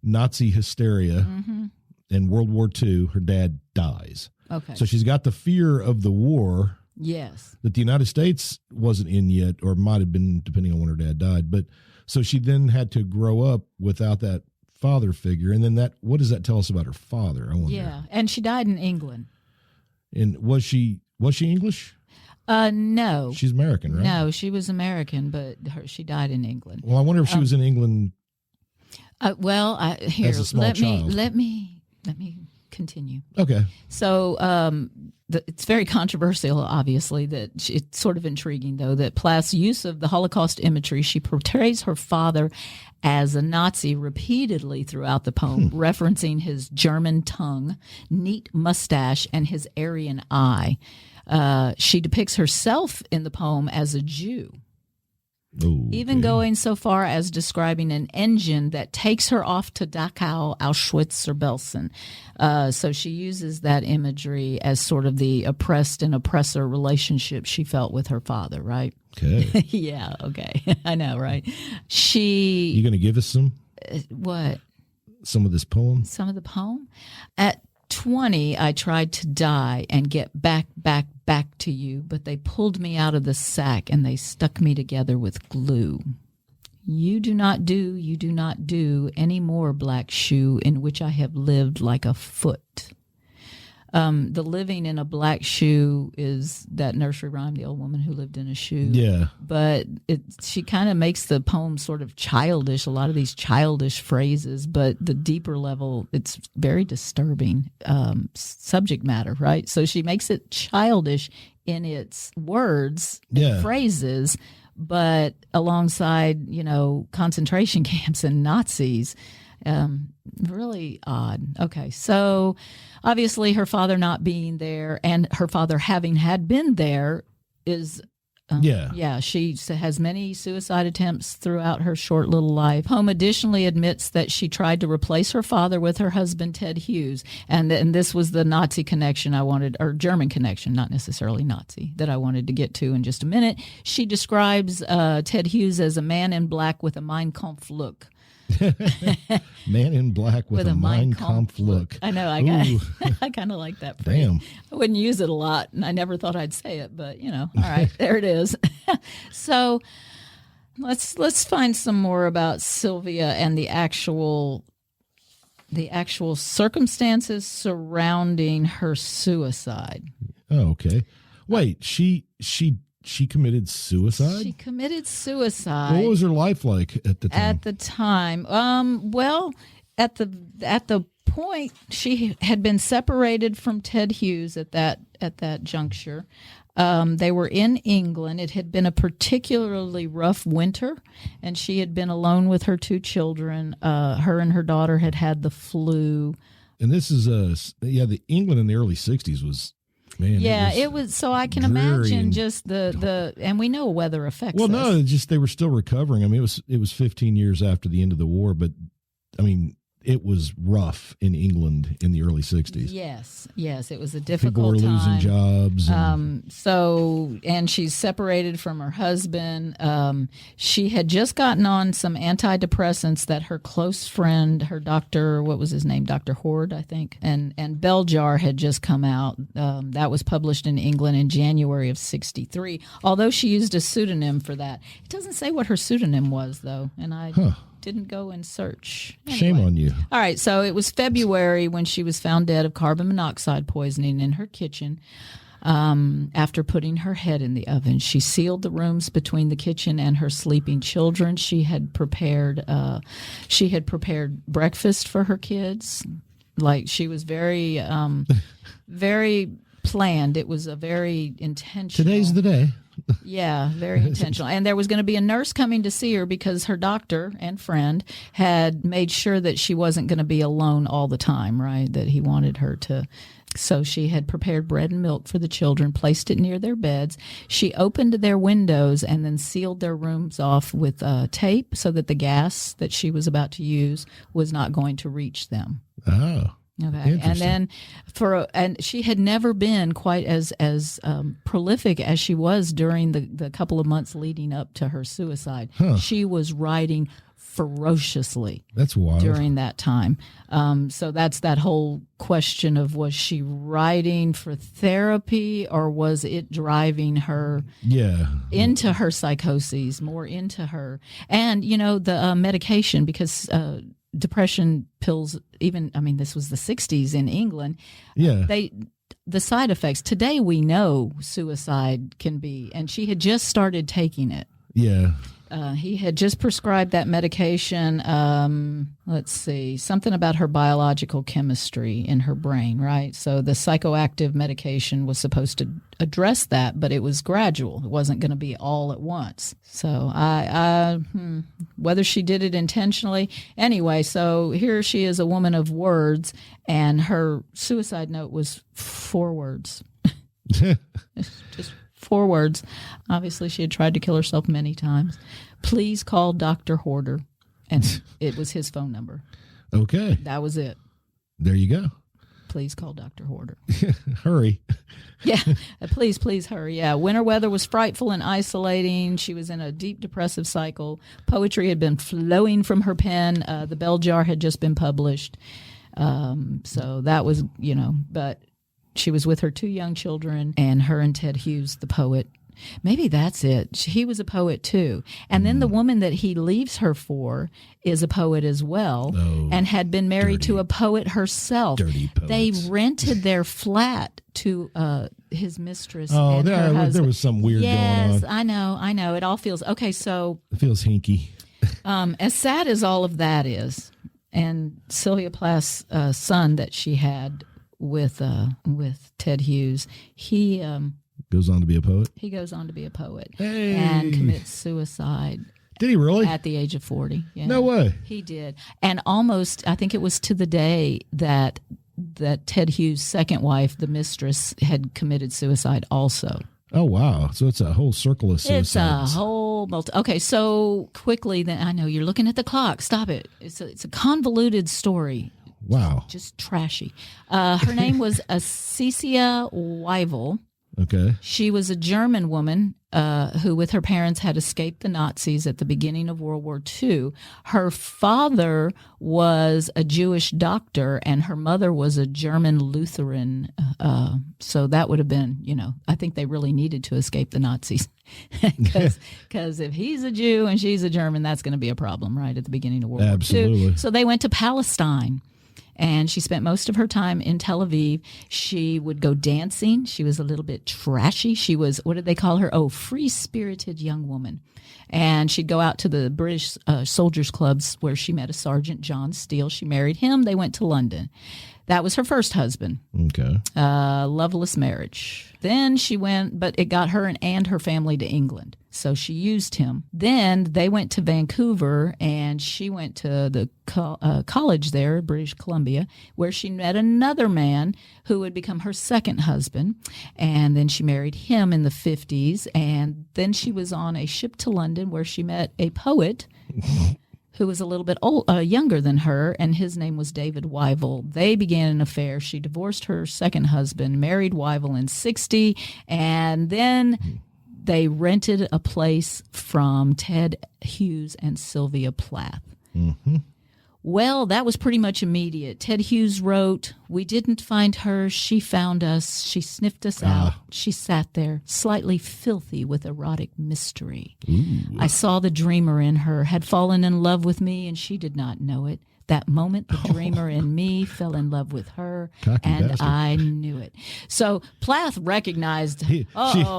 Nazi hysteria in World War II. Her dad dies. Okay. So she's got the fear of the war. Yes. That the United States wasn't in yet, or might have been, depending on when her dad died. But so she then had to grow up without that father figure. And then what does that tell us about her father? I wonder. Yeah. And she died in England. And was she English? No. She's American, right? No, she was American, but she died in England. Well, I wonder if she was in England. As a small child. Let me continue. Okay. So it's very controversial, obviously, that it's sort of intriguing, though, that Plath's use of the Holocaust imagery, she portrays her father as a Nazi repeatedly throughout the poem, referencing his German tongue, neat mustache, and his Aryan eye. She depicts herself in the poem as a Jew, even going so far as describing an engine that takes her off to Dachau, Auschwitz, or Belsen. So she uses that imagery as sort of the oppressed and oppressor relationship she felt with her father, right? Okay. Yeah, okay. I know, right? You going to give us some? What? Some of this poem? Some of the poem? At 20, I tried to die and get back to you, but they pulled me out of the sack and they stuck me together with glue. You do not do any more, black shoe, in which I have lived like a foot. The living in a black shoe is that nursery rhyme, the old woman who lived in a shoe. Yeah. But she kind of makes the poem sort of childish, a lot of these childish phrases, but the deeper level, it's very disturbing subject matter, right? So she makes it childish in its words and phrases, but alongside, concentration camps and Nazis. Really odd. Okay, so obviously her father not being there and her father had been there is she has many suicide attempts throughout her short little life. Poem additionally admits that she tried to replace her father with her husband Ted Hughes, and this was the Nazi connection I wanted, or German connection, not necessarily Nazi, that I wanted to get to in just a minute. She describes Ted Hughes as a man in black with a Mein Kampf look. Man in black with a Mein Kampf look. I know. I kind of like that phrase. Damn. I wouldn't use it a lot, and I never thought I'd say it, but all right, there it is. So let's find some more about Sylvia and the actual circumstances surrounding her suicide. Oh, okay. Wait, she committed suicide? She committed suicide. What was her life like at the time? At the time, well, at the point she had been separated from Ted Hughes at that juncture. They were in England. It had been a particularly rough winter, and she had been alone with her two children. Her and her daughter had the flu. And this is the England in the early '60s was. Man, it was so I can imagine just the and we know weather affects us. No, just they were still recovering. I mean, it was 15 years after the end of the war, but I mean, it was rough in England in the early 60s. Yes, it was a difficult time. People were losing jobs. And she's separated from her husband. She had just gotten on some antidepressants that her close friend, her doctor, what was his name? Dr. Horde, I think, and Bell Jar had just come out. That was published in England in January of 1963, although she used a pseudonym for that. It doesn't say what her pseudonym was, though, and I didn't go and search. Anyway. Shame on you. All right, so it was February when she was found dead of carbon monoxide poisoning in her kitchen after putting her head in the oven. She sealed the rooms between the kitchen and her sleeping children. She had prepared breakfast for her kids. Like, she was very very planned. It was a very intentional. Today's the day. Yeah, very intentional. And there was going to be a nurse coming to see her because her doctor and friend had made sure that she wasn't going to be alone all the time, right? That he wanted her to. So she had prepared bread and milk for the children, placed it near their beds. She opened their windows and then sealed their rooms off with tape so that the gas that she was about to use was not going to reach them. Oh. Okay, and then and she had never been quite as prolific as she was during the couple of months leading up to her suicide. She was writing ferociously. That's wild. During that time. So that's that whole question of, was she writing for therapy or was it driving her into her psychoses, more into her? And, the medication, because depression pills, this was the 60s in England. The side effects, today we know suicide can be, and she had just started taking it. Yeah. He had just prescribed that medication. Let's see, something about her biological chemistry in her brain, right? So the psychoactive medication was supposed to address that, but it was gradual. It wasn't going to be all at once. So whether she did it intentionally. Anyway, so here she is, a woman of words, and her suicide note was 4 words. Just 4 words. Obviously, she had tried to kill herself many times. Please call Dr. Horder. And it was his phone number. Okay. That was it. There you go. Please call Dr. Horder. Hurry. Yeah. Please hurry. Yeah. Winter weather was frightful and isolating. She was in a deep depressive cycle. Poetry had been flowing from her pen. The Bell Jar had just been published. So that was, but she was with her 2 young children, and her and Ted Hughes, the poet, Maybe that's it. He was a poet too. And then the woman that he leaves her for is a poet as well, and had been married to a poet herself. Dirty poets. They rented their flat to his mistress. Oh, and her husband. there was something weird going on. Yes, I know. It all feels okay. So It feels hinky. as sad as all of that is, and Sylvia Plath's son that she had with Ted Hughes, he Goes on to be a poet. He goes on to be a poet Hey. and commits suicide Did he really? at the age of 40. Yeah. No way. He did. And almost, I think it was to the day that Ted Hughes' second wife, the mistress, had committed suicide also. Oh, wow. So it's a whole circle of suicides. It's a whole okay, so quickly, then I know you're looking at the clock. Stop it. It's a convoluted story. Wow. Just trashy. Her name was Acecia Weivel. Okay. She was a German woman who, with her parents, had escaped the Nazis at the beginning of World War II. Her father was a Jewish doctor, and her mother was a German Lutheran. So that would have been, I think they really needed to escape the Nazis. Because if he's a Jew and she's a German, that's going to be a problem, right, at the beginning of World War II. So they went to Palestine. And she spent most of her time in Tel Aviv. She would go dancing. She was a little bit trashy. She was, what did they call her? Oh, free-spirited young woman. And she'd go out to the British soldiers' clubs where she met a Sergeant John Steele. She married him. They went to London. That was her first husband. Okay. Loveless marriage. Then she went, but it got her and her family to England. So she used him. Then they went to Vancouver, and she went to the college there, British Columbia, where she met another man who would become her second husband. And then she married him in the 50s. And then she was on a ship to London where she met a poet who was a little bit younger than her, and his name was David Weivel. They began an affair. She divorced her second husband, married Weivel in 60, and then they rented a place from Ted Hughes and Sylvia Plath. Mm-hmm. Well, that was pretty much immediate. Ted Hughes wrote, "We didn't find her. She found us. She sniffed us out. She sat there, slightly filthy with erotic mystery. Ooh. I saw the dreamer in her, had fallen in love with me, and she did not know it. That moment, the dreamer in me fell in love with her, Cocky and bastard. I knew it." So Plath recognized,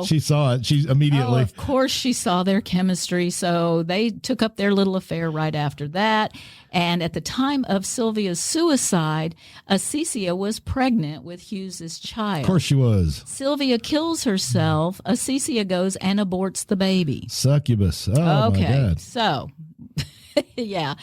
She saw it. She immediately. Oh, of course she saw their chemistry. So they took up their little affair right after that. And at the time of Sylvia's suicide, Acecia was pregnant with Hughes's child. Of course she was. Sylvia kills herself. Acecia goes and aborts the baby. Succubus. Oh, my God. So, yeah.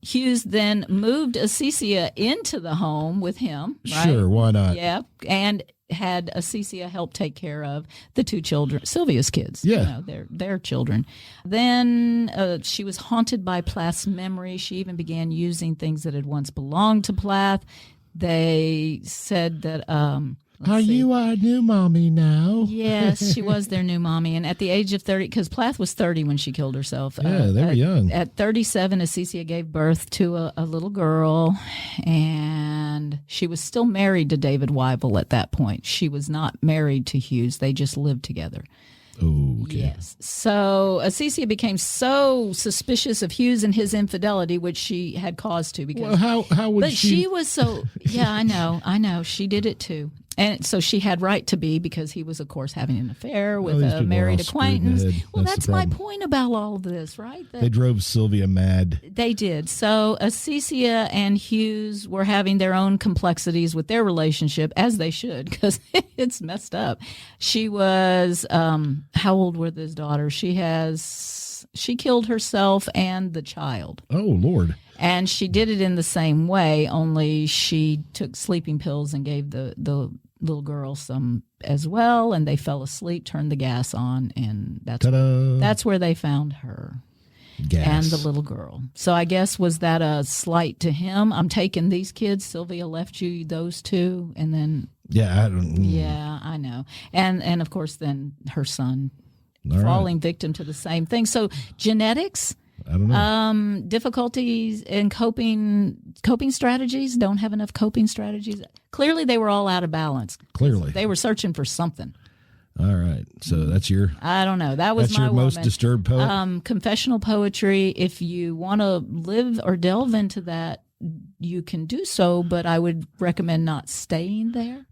Hughes then moved Acecia into the home with him. Right? Sure, why not? Yeah, and had Acecia help take care of the two children, Sylvia's kids. Yeah. Their children. Then she was haunted by Plath's memory. She even began using things that had once belonged to Plath. They said that... you our new mommy now? Yes, she was their new mommy. And at the age of 30, because Plath was 30 when she killed herself. Yeah, they were young. At 37, Acecia gave birth to a little girl, and she was still married to David Weivel at that point. She was not married to Hughes. They just lived together. Oh, okay. Yes. So Acecia became so suspicious of Hughes and his infidelity, which she had cause to. Because, well, how would but she was so, yeah, I know. She did it too. And so she had right to be, because he was, of course, having an affair with these a people are married all screwed in the acquaintance. head. Well, That's that's the my problem. point about all of this, right? They drove Sylvia mad. They did. So Acecia and Hughes were having their own complexities with their relationship, as they should, because it's messed up. She was, how old were this daughter? She killed herself and the child. Oh, Lord. And she did it in the same way, only she took sleeping pills and gave the little girl some as well, and they fell asleep, turned the gas on, and that's where they found her. Gas. And the little girl. So I guess, was that a slight to him? I'm taking these kids. Sylvia left you those two, and then Yeah, I don't. yeah, I know. And of course, then her son All right. falling victim to the same thing. So genetics. I don't know. Difficulties in coping strategies. Don't have enough coping strategies. Clearly, they were all out of balance. Clearly. They were searching for something. All right. So that's your I don't know. That was that's my your most woman. disturbed poet. Confessional poetry. If you want to live or delve into that, you can do so, but I would recommend not staying there.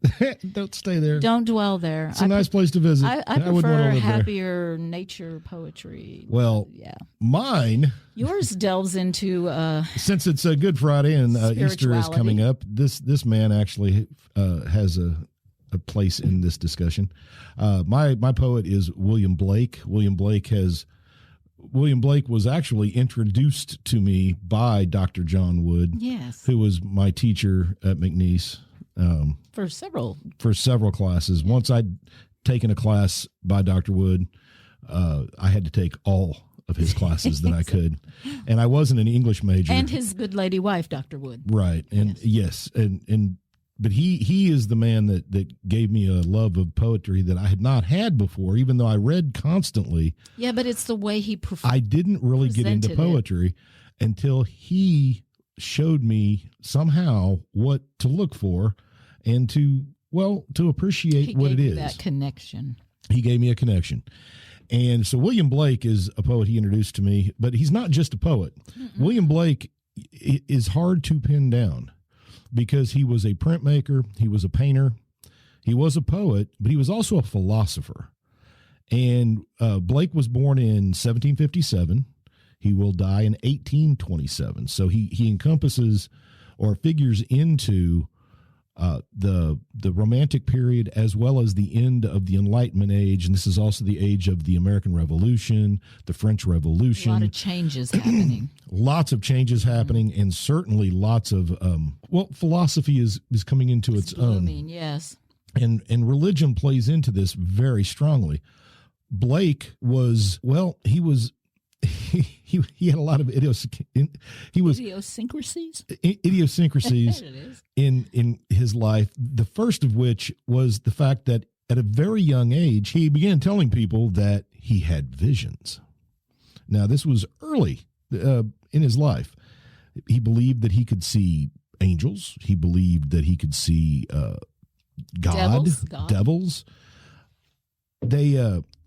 Don't stay there. Don't dwell there. It's a nice place to visit. I wouldn't wanna prefer live there. happier nature poetry. Well, yeah. Mine, Yours delves into since it's a Good Friday and Easter is coming up, this man actually has a place in this discussion. My poet is William Blake. William Blake was actually introduced to me by Dr. John Wood, yes, who was my teacher at McNeese for several classes. Once I'd taken a class by Dr. Wood, I had to take all of his classes that I could, and I wasn't an English major. And his good lady wife, Dr. Wood, right? And yes, but he is the man that gave me a love of poetry that I had not had before, even though I read constantly. Yeah, but it's the way he I didn't really get into poetry until he showed me somehow what to look for and to appreciate what it is. That connection. He gave me a connection. And so William Blake is a poet he introduced to me, but he's not just a poet. William Blake is hard to pin down, because he was a printmaker, he was a painter, he was a poet, but he was also a philosopher. And Blake was born in 1757. He will die in 1827. So he encompasses or figures into the Romantic period as well as the end of the Enlightenment age. And this is also the age of the American Revolution, the French Revolution. A lot of changes happening. Lots of changes happening, and certainly lots of philosophy is coming into its blooming, own. Yes. And religion plays into this very strongly. Blake was he had a lot of idiosyncrasies in his life. The first of which was the fact that at a very young age he began telling people that he had visions. Now, this was early in his life. He believed that he could see angels. He believed that he could see God. Devils. They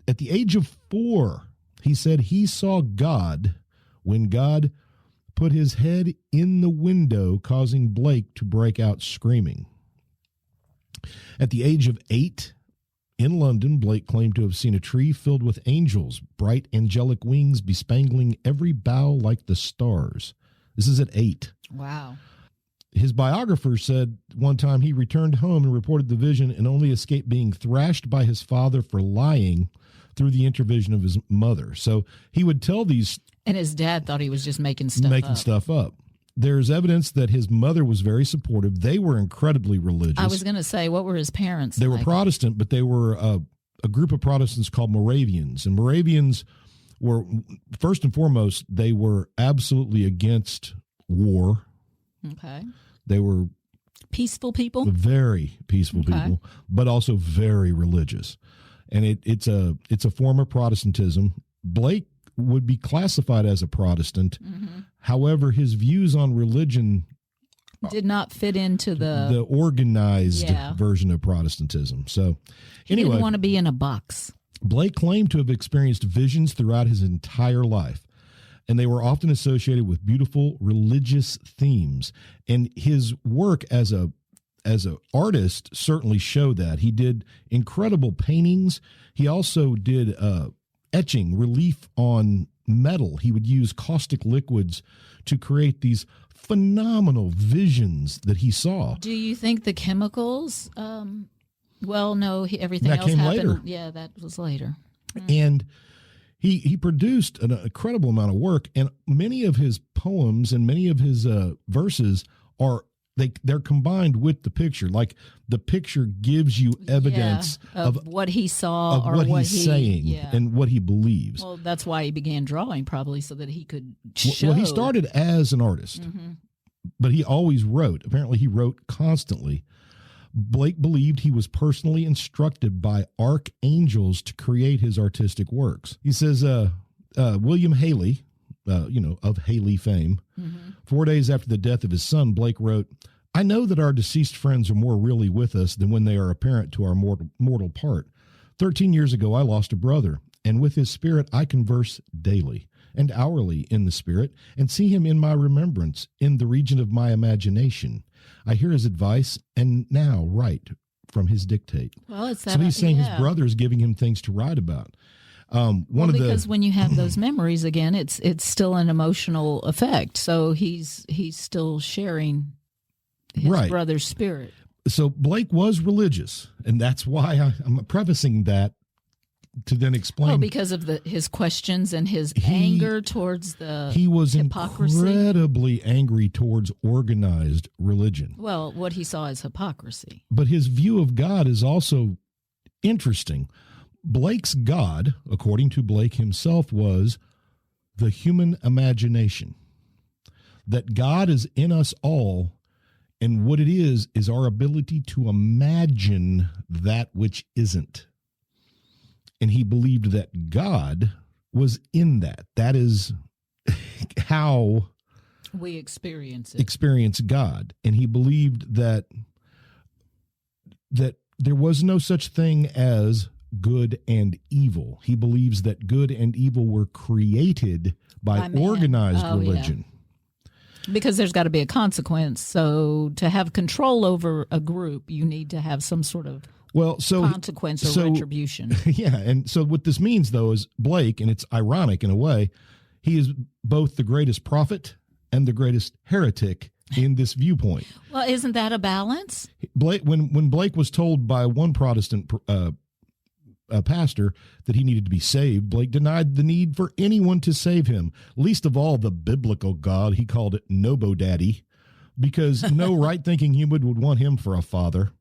at the age of 4, he said he saw God when God put his head in the window, causing Blake to break out screaming. At the age of 8, in London, Blake claimed to have seen a tree filled with angels, bright angelic wings bespangling every bough like the stars. This is at 8. Wow. His biographer said one time he returned home and reported the vision and only escaped being thrashed by his father for lying through the intervention of his mother. So he would tell these. And his dad thought he was just making stuff up. There's evidence that his mother was very supportive. They were incredibly religious. I was going to say, what were his parents They like? were Protestant, but they were a group of Protestants called Moravians. And Moravians were, first and foremost, they were absolutely against war. Okay. They were peaceful people, very peaceful people, but also very religious. And it's a form of Protestantism. Blake would be classified as a Protestant. Mm-hmm. However, his views on religion did not fit into the organized version of Protestantism. So he didn't want to be in a box. Blake claimed to have experienced visions throughout his entire life, and they were often associated with beautiful religious themes. And his work as a artist certainly showed that. He did incredible paintings. He also did etching, relief on metal. He would use caustic liquids to create these phenomenal visions that he saw. Do you think the chemicals? Well, no. Everything that else came happened. Later. Yeah, that was later. And he produced an incredible amount of work, and many of his poems and many of his verses they're combined with the picture. Like the picture gives you evidence of what he saw of or what he's saying and what he believes. Well, that's why he began drawing, probably so that he could show. Well, he started as an artist, but he always wrote. Apparently, he wrote constantly. Blake believed he was personally instructed by archangels to create his artistic works. He says, William Haley, of Haley fame, 4 days after the death of his son, Blake wrote, "I know that our deceased friends are more really with us than when they are apparent to our mortal part. 13 years ago, I lost a brother, and with his spirit I converse daily and hourly in the spirit, and see him in my remembrance, in the region of my imagination. I hear his advice, and now write from his dictate. Well, it's that. So he's saying yeah. his brother's giving him things to write about. Because when you have those memories again, it's still an emotional effect. So he's still sharing his Right. brother's spirit. So Blake was religious, and that's why I'm prefacing that to then explain. Well, because of his questions and his anger towards the he was hypocrisy. incredibly angry towards organized religion. Well, what he saw as hypocrisy. But his view of God is also interesting. Blake's God, according to Blake himself, was the human imagination. That God is in us all, and what it is our ability to imagine that which isn't. And he believed that God was in that. That is how we experience God. And he believed that there was no such thing as good and evil. He believes that good and evil were created by organized religion. Yeah. Because there's got to be a consequence. So to have control over a group, you need to have some sort of consequence or retribution. Yeah, and so what this means, though, is Blake, and it's ironic in a way, he is both the greatest prophet and the greatest heretic in this viewpoint. Well, isn't that a balance? Blake, when Blake was told by one Protestant pastor that he needed to be saved, Blake denied the need for anyone to save him, least of all the biblical God. He called it Nobo Daddy, because no right-thinking human would want him for a father.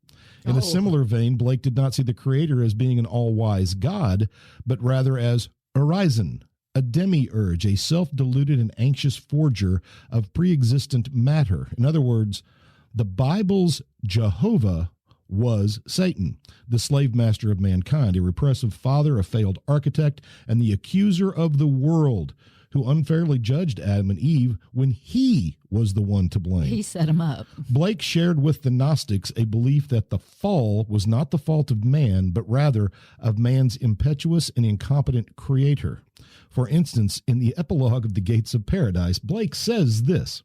In a similar vein, Blake did not see the Creator as being an all-wise God, but rather as Horizon, a demiurge, a self-deluded and anxious forger of pre-existent matter. In other words, the Bible's Jehovah was Satan, the slave master of mankind, a repressive father, a failed architect, and the accuser of the world, who unfairly judged Adam and Eve when he was the one to blame. He set him up. Blake shared with the Gnostics a belief that the fall was not the fault of man, but rather of man's impetuous and incompetent creator. For instance, in the epilogue of The Gates of Paradise, Blake says this: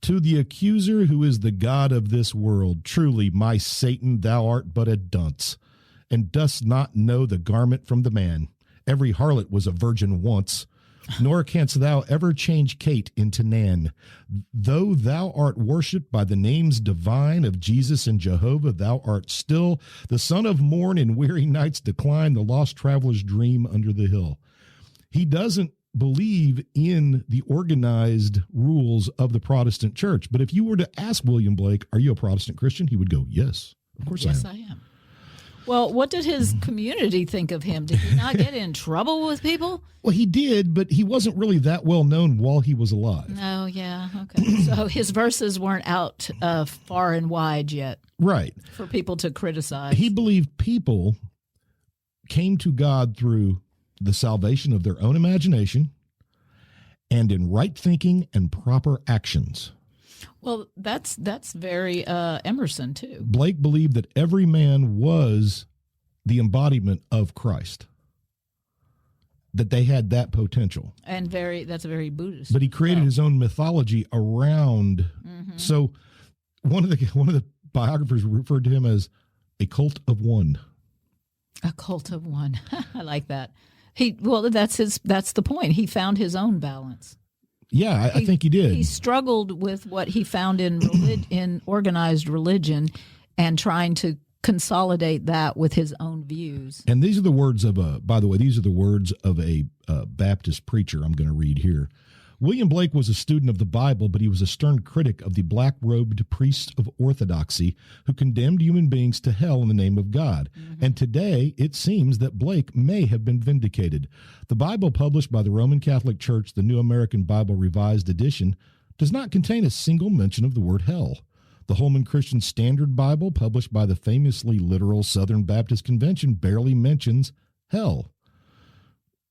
"To the accuser who is the God of this world, truly, my Satan, thou art but a dunce, and dost not know the garment from the man. Every harlot was a virgin once, nor canst thou ever change Kate into Nan. Though thou art worshipped by the names divine of Jesus and Jehovah, thou art still the son of morn, in weary night's decline, the lost traveler's dream under the hill." He doesn't believe in the organized rules of the Protestant church. But if you were to ask William Blake, are you a Protestant Christian? He would go, yes, of course yes, I am. I am. Well, what did his community think of him? Did he not get in trouble with people? Well, he did, but he wasn't really that well known while he was alive. Oh, yeah. Okay. So his verses weren't out far and wide yet. Right. For people to criticize. He believed people came to God through the salvation of their own imagination and in right thinking and proper actions. Well, that's very Emerson, too. Blake believed that every man was the embodiment of Christ, that they had that potential. And that's very Buddhist. But he created his own mythology around. Mm-hmm. So one of the biographers referred to him as a cult of one. A cult of one. I like that. That's the point. He found his own balance. Yeah, I think he did. He struggled with what he found in organized religion and trying to consolidate that with his own views. And these are the words of a Baptist preacher I'm going to read here. William Blake was a student of the Bible, but he was a stern critic of the black-robed priests of orthodoxy who condemned human beings to hell in the name of God. Mm-hmm. And today, it seems that Blake may have been vindicated. The Bible published by the Roman Catholic Church, the New American Bible Revised Edition, does not contain a single mention of the word hell. The Holman Christian Standard Bible, published by the famously literal Southern Baptist Convention, barely mentions hell.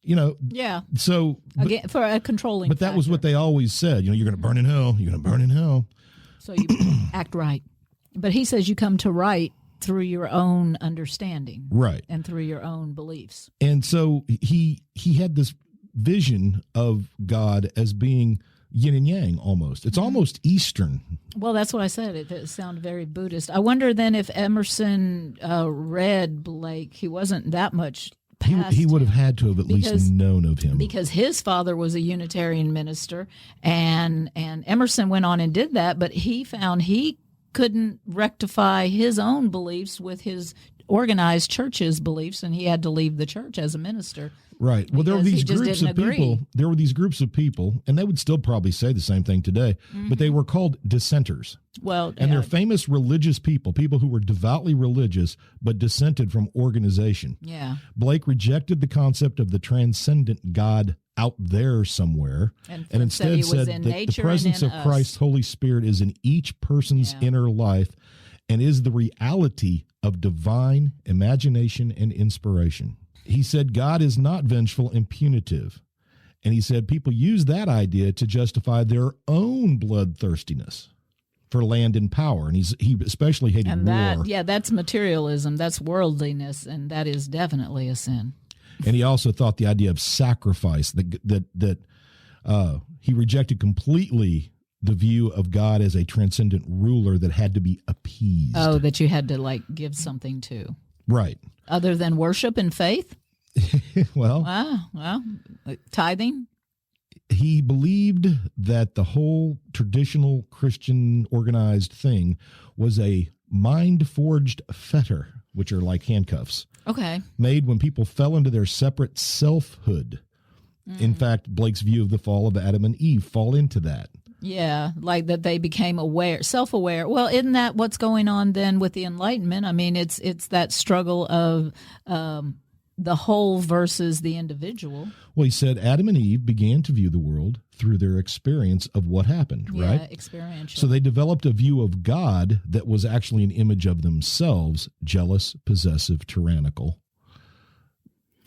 Yeah. So again, for a controlling but that factor. was what they always said. You're going to burn in hell. You're going to burn in hell. So you act right. But he says you come to right through your own understanding, Right. and through your own beliefs. And so he had this vision of God as being yin and yang almost. It's almost Eastern. Well, that's what I said. It sounded very Buddhist. I wonder then if Emerson read Blake, he wasn't that much past He would have him, had to have at least known of him. because his father was a Unitarian minister, and Emerson went on and did that, but he found he couldn't rectify his own beliefs with his organized church's beliefs, and he had to leave the church as a minister. Right. Well, there were because he these just groups didn't of people. agree. There were these groups of people, and they would still probably say the same thing today, but they were called dissenters. Well, And they're famous religious people who were devoutly religious but dissented from organization. yeah, Blake rejected the concept of the transcendent God out there somewhere, and instead he was said in that the nature presence and of in us. Christ's Holy Spirit is in each person's Yeah. inner life and is the reality of divine imagination and inspiration. He said God is not vengeful and punitive. And he said people use that idea to justify their own bloodthirstiness for land and power. And he especially hated And war. that's materialism, that's worldliness, and that is definitely a sin. And he also thought the idea of sacrifice, that he rejected completely the view of God as a transcendent ruler that had to be appeased. Oh, that you had to like give something to, Right. other than worship and faith. Well, Well, tithing. he believed that the whole traditional Christian organized thing was a mind-forged fetter, which are like handcuffs, Okay. made when people fell into their separate selfhood. In fact, Blake's view of the fall of Adam and Eve fall into that. Yeah, like that they became aware, self-aware. Well, isn't that what's going on then with the Enlightenment? I mean, it's that struggle of the whole versus the individual. Well, he said Adam and Eve began to view the world through their experience of what happened, Yeah, right? experiential. So they developed a view of God that was actually an image of themselves, jealous, possessive, tyrannical.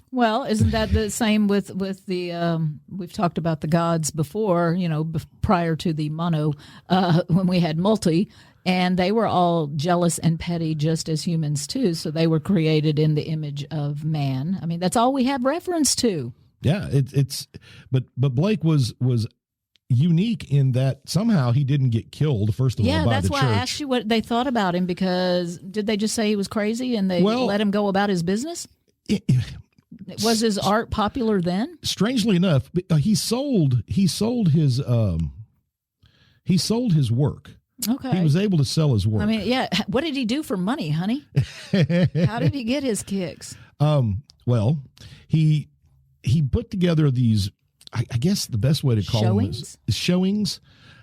Well, isn't that the same with the we've talked about the gods before, prior to the mono, when we had multi, and they were all jealous and petty just as humans too. So they were created in the image of man. I mean, that's all we have reference to. Yeah, but Blake was unique in that somehow he didn't get killed, first of all, by Yeah, that's the why church. I asked you what they thought about him, because did they just say he was crazy and they let him go about his business? Was his art popular then? Strangely enough, he sold his work. Okay. He was able to sell his work. I mean, yeah. What did he do for money, honey? How did he get his kicks? Well, he put together these, I guess the best way to call Showings? them is showings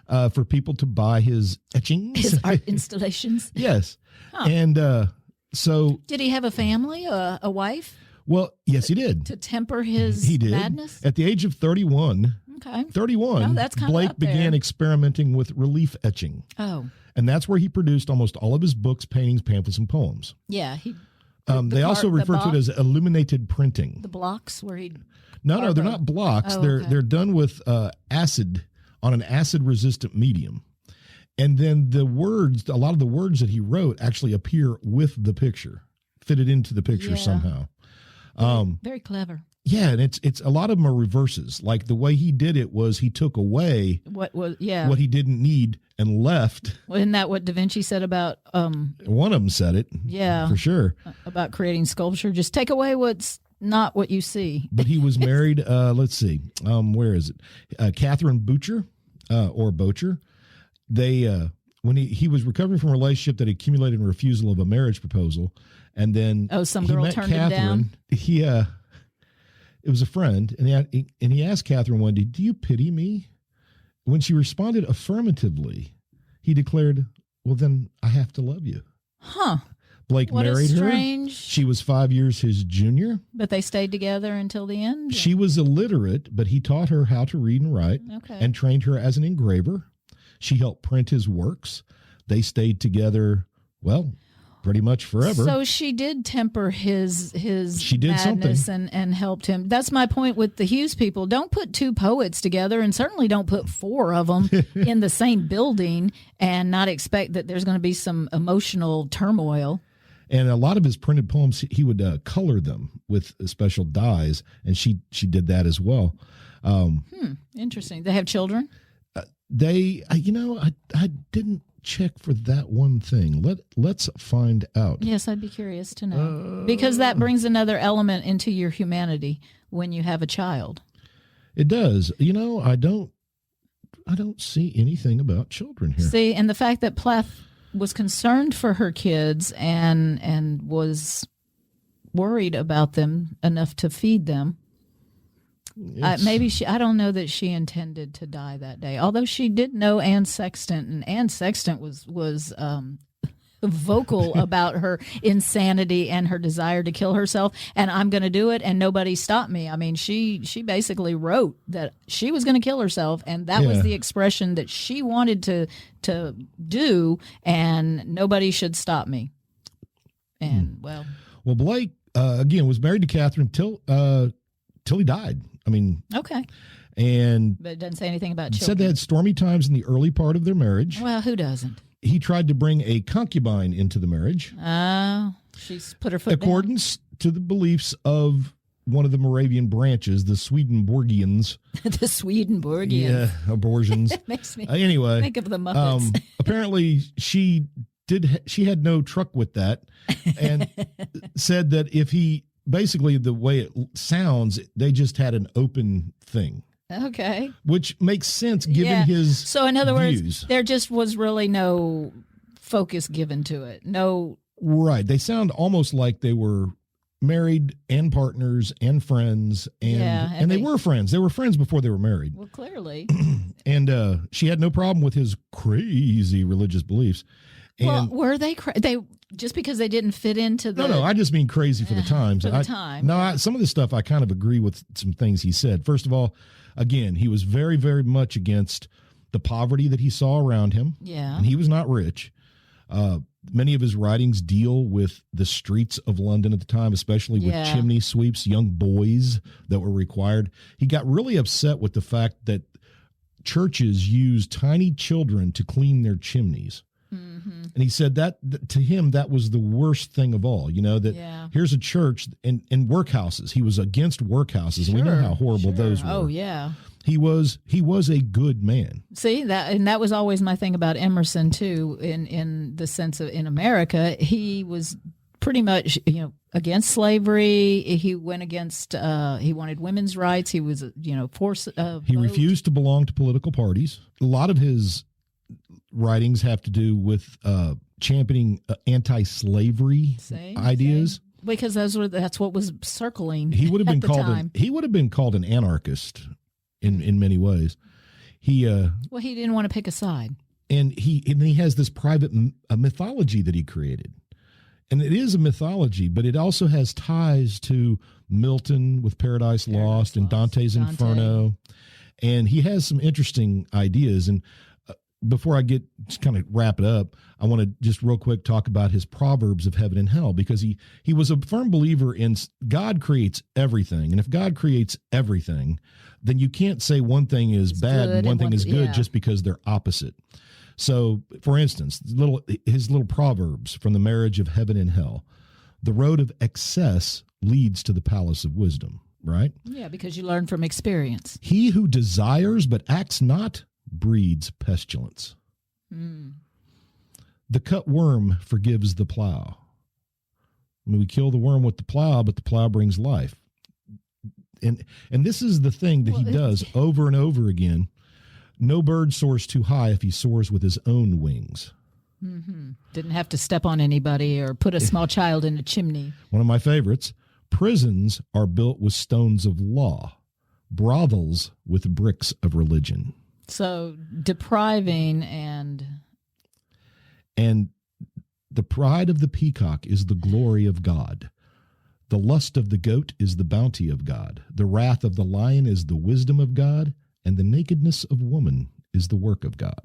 for people to buy his etchings. His art installations? Yes. Huh. And so, Did he have a family, a wife, well, yes, he did. to temper his He did. madness? At the age of 31, Okay. Oh, that's kinda Blake up there. began experimenting with relief etching. Oh, And that's where he produced almost all of his books, paintings, pamphlets, and poems. yeah. He. They also refer to it as illuminated printing. the blocks where he. No, they're not blocks. Oh, they're okay. they're done with acid on an acid-resistant medium. And then a lot of the words that he wrote actually appear with the picture, fitted into the picture Yeah. somehow. Very clever. Yeah, and it's a lot of them are reverses. Like the way he did it was he took away What was? Yeah. what he didn't need and left. Well, isn't that what Da Vinci said about? One of them said it. Yeah. For sure. About creating sculpture? Just take away what's not what you see. But he was married, let's see, where is it? Catherine Boucher, or Bocher. They, when he was recovering from a relationship that accumulated in refusal of a marriage proposal, and then Some he girl met turned him down? Catherine. It was a friend, and he asked Catherine one day, "Do you pity me?" When she responded affirmatively, he declared, "Well, then I have to love you." Huh. Blake What married a her. strange. She was 5 years his junior. But they stayed together until the end? She was illiterate, but he taught her how to read and write Okay. and trained her as an engraver. She helped print his works. They stayed together, pretty much forever. So she did temper his She did madness and helped him. That's my point with the Hughes people. Don't put two poets together, and certainly don't put four of them in the same building and not expect that there's going to be some emotional turmoil. And a lot of his printed poems, he would color them with special dyes, and she did that as well. Interesting. They have children? I didn't check for that one thing. Let's find out. Yes, I'd be curious to know. Because that brings another element into your humanity when you have a child. It does. I don't see anything about children here. See, and the fact that Plath was concerned for her kids and was worried about them enough to feed them. I don't know that she intended to die that day. Although she did know Anne Sexton, and Anne Sexton was vocal about her insanity and her desire to kill herself. And I'm going to do it, and nobody stopped me. I mean, she basically wrote that she was going to kill herself, and that was the expression that she wanted to do, and nobody should stop me. And well, Blake again was married to Catherine till he died. I mean, okay. But it doesn't say anything about children. Said they had stormy times in the early part of their marriage. Well, who doesn't? He tried to bring a concubine into the marriage. She's put her foot down. Accordance to the beliefs of one of the Moravian branches, the Swedenborgians. The Swedenborgians. Yeah, abortions. It makes me anyway, think of the Muppets. Apparently, she had no truck with that, and said that if he, basically the way it sounds, they just had an open thing. Okay. Which makes sense given his So in other views. words, there just was really no focus given to it. No. Right. They sound almost like they were married and partners and friends, and they were friends. They were friends before they were married. Well, clearly. And she had no problem with his crazy religious beliefs. And well, were they just because they didn't fit into the... No, I just mean crazy for the times. For the time. No, some of this stuff I kind of agree with some things he said. First of all, again, he was very, very much against the poverty that he saw around him. Yeah. And he was not rich. Many of his writings deal with the streets of London at the time, especially with chimney sweeps, young boys that were required. He got really upset with the fact that churches used tiny children to clean their chimneys. Mm-hmm. And he said that to him, that was the worst thing of all, here's a church and workhouses. He was against workhouses. Sure, and we know how horrible those were. Oh, yeah. He was a good man. See, that was always my thing about Emerson, too, in the sense of in America. He was pretty much, against slavery. He went against, he wanted women's rights. He was, he refused to belong to political parties. A lot of his writings have to do with championing anti-slavery ideas. Because that's what was circling. He would have been called an anarchist in many ways. He didn't want to pick a side. And he has this private mythology that he created. And it is a mythology, but it also has ties to Milton with Paradise Lost and Dante's Inferno. And he has some interesting ideas. And before I just kind of wrap it up, I want to just real quick talk about his Proverbs of Heaven and Hell, because he was a firm believer in God creates everything. And if God creates everything, then you can't say one thing is bad and one thing is good just because they're opposite. So, for instance, his little Proverbs from the marriage of heaven and hell. The road of excess leads to the palace of wisdom, right? Yeah, because you learn from experience. He who desires but acts not breeds pestilence. The cut worm forgives the plow. I mean, we kill the worm with the plow, but the plow brings life. And this is the thing that he does over and over again. No bird soars too high if he soars with his own wings. Mm-hmm. Didn't have to step on anybody or put a small child in a chimney. One of my favorites. Prisons are built with stones of law, brothels with bricks of religion. So depriving and the pride of the peacock is the glory of God. The lust of the goat is the bounty of God. The wrath of the lion is the wisdom of God. And the nakedness of woman is the work of God.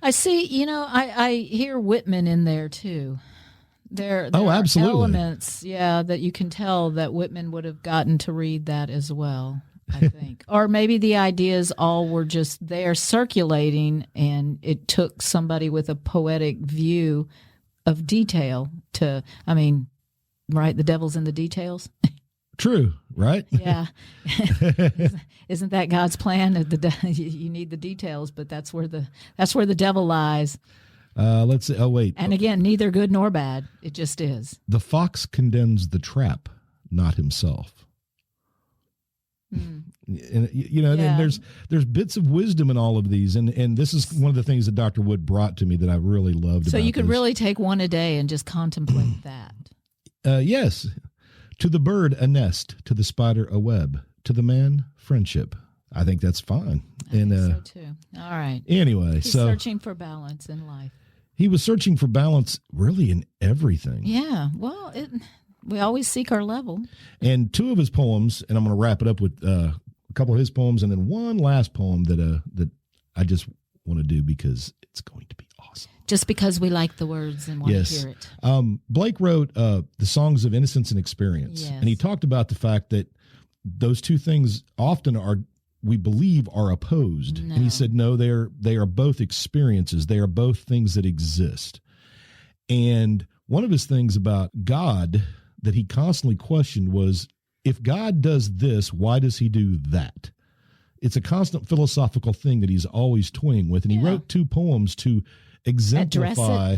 I see, I hear Whitman in there too. There absolutely. Are elements, that you can tell that Whitman would have gotten to read that as well. I think. Or maybe the ideas all were just there circulating, and it took somebody with a poetic view of detail to, I mean, right? The devil's in the details. True, right? Yeah. Isn't that God's plan? You need the details, but that's where the devil lies. Let's see. Oh, wait. And again, neither good nor bad. It just is. The fox condemns the trap, not himself. And there's bits of wisdom in all of these, and this is one of the things that Dr. Wood brought to me that I really loved. So about you could this. really take one a day and just contemplate that. Yes, to the bird a nest, to the spider a web, to the man friendship. I think that's fine. I think so too. All right. Anyway, He's searching for balance in life. He was searching for balance really in everything. Yeah. Well, we always seek our level. And two of his poems, and I'm going to wrap it up with a couple of his poems, and then one last poem that I just want to do because it's going to be awesome. Just because we like the words and want to hear it. Blake wrote the Songs of Innocence and Experience, yes. and he talked about the fact that those two things often we believe are opposed. No. And he said, no, they are both experiences. They are both things that exist. And one of his things about God that he constantly questioned was, if God does this, why does he do that? It's a constant philosophical thing that he's always toying with. And he wrote two poems to exemplify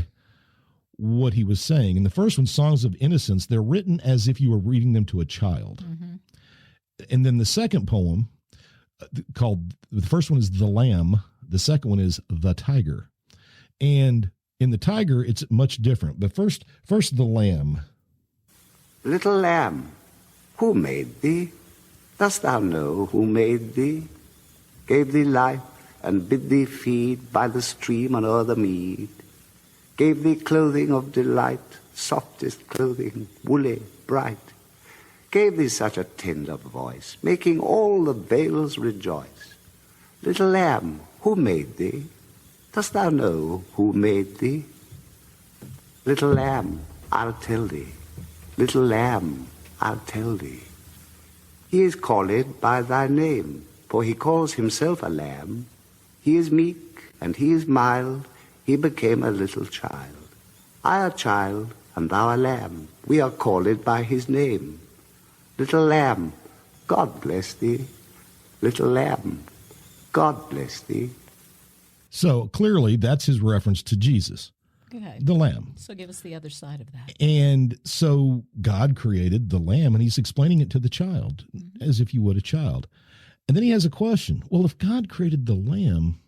what he was saying. And the first one, Songs of Innocence, they're written as if you were reading them to a child. Mm-hmm. And then the second poem, the first one is The Lamb. The second one is The Tiger. And in The Tiger, it's much different. But first The Lamb. Little lamb, who made thee? Dost thou know who made thee? Gave thee life and bid thee feed by the stream and o'er the mead. Gave thee clothing of delight, softest clothing, woolly, bright. Gave thee such a tender voice, making all the vales rejoice. Little lamb, who made thee? Dost thou know who made thee? Little lamb, I'll tell thee. Little lamb, I'll tell thee. He is called by thy name, for he calls himself a lamb. He is meek, and he is mild. He became a little child. I a child, and thou a lamb. We are called by his name. Little lamb, God bless thee. Little lamb, God bless thee. So clearly that's his reference to Jesus, Okay. the lamb. So give us the other side of that. And so God created the lamb, and he's explaining it to the child as if you would a child. And then he has a question. Well, if God created the lamb,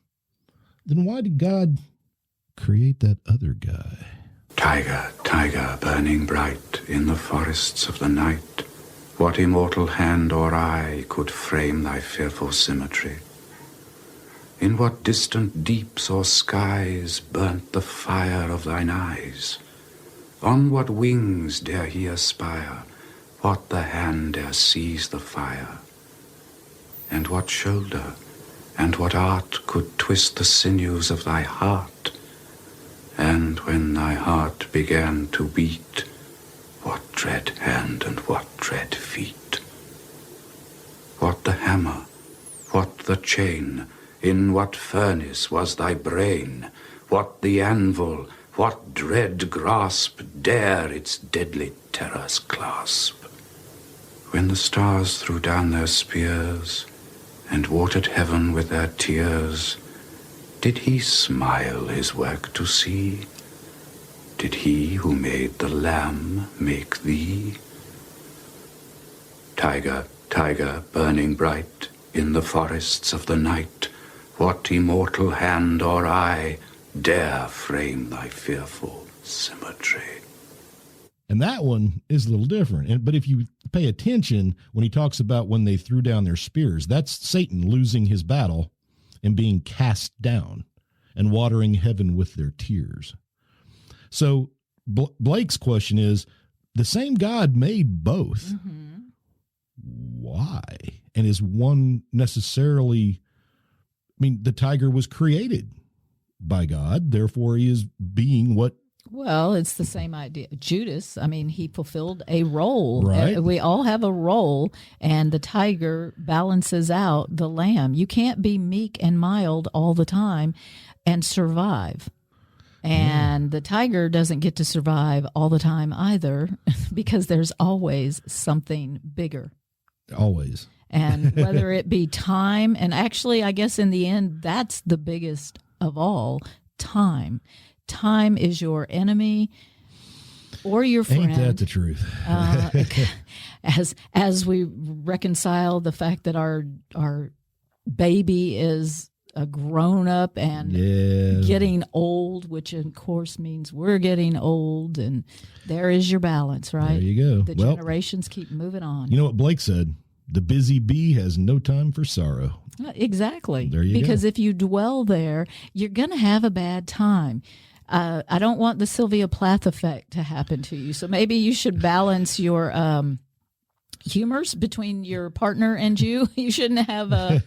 then why did God create that other guy? Tiger, tiger, burning bright in the forests of the night, what immortal hand or eye could frame thy fearful symmetry? In what distant deeps or skies burnt the fire of thine eyes? On what wings dare he aspire? What the hand dare seize the fire? And what shoulder and what art could twist the sinews of thy heart? And when thy heart began to beat, what dread hand and what dread feet? What the hammer, what the chain? In what furnace was thy brain? What the anvil, what dread grasp dare its deadly terrors clasp? When the stars threw down their spears and watered heaven with their tears, did he smile his work to see? Did he who made the lamb make thee? Tiger, tiger, burning bright in the forests of the night, what immortal hand or eye dare frame thy fearful symmetry? And that one is a little different. But if you pay attention, when he talks about when they threw down their spears, that's Satan losing his battle and being cast down and watering heaven with their tears. So Blake's question is, the same God made both. Mm-hmm. Why? And is one necessarily, the tiger was created by God, therefore he is being what Well, it's the same idea. Judas, I mean, he fulfilled a role. Right. We all have a role, and the tiger balances out the lamb. You can't be meek and mild all the time and survive. And the tiger doesn't get to survive all the time either because there's always something bigger. Always. And whether it be time, and actually, I guess in the end, that's the biggest of all, time. Time is your enemy or your friend. Ain't that the truth? As we reconcile the fact that our baby is a grown up and getting old, which of course means we're getting old, and there is your balance, right? There you go. The generations keep moving on. You know what Blake said? The busy bee has no time for sorrow. Exactly. There you go. Because if you dwell there, you're going to have a bad time. I don't want the Sylvia Plath effect to happen to you. So maybe you should balance your humors between your partner and you. You shouldn't have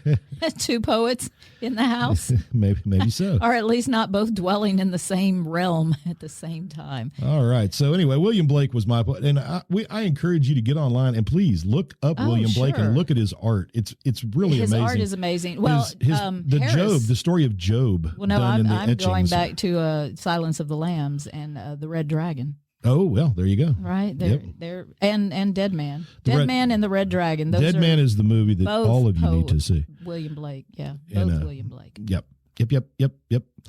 two poets in the house. maybe so. Or at least not both dwelling in the same realm at the same time. All right. So anyway, William Blake was my poet. And I encourage you to get online and please look up William Blake and look at his art. It's really his amazing. His art is amazing. Well, the story of Job. Well, no, I'm going back to Silence of the Lambs and the Red Dragon. Oh, well, there you go. Right. They're and Dead Man. Dead Man and the Red Dragon. Those Dead Man is the movie that all of you need to see. William Blake. Yeah. Both William Blake. Yep.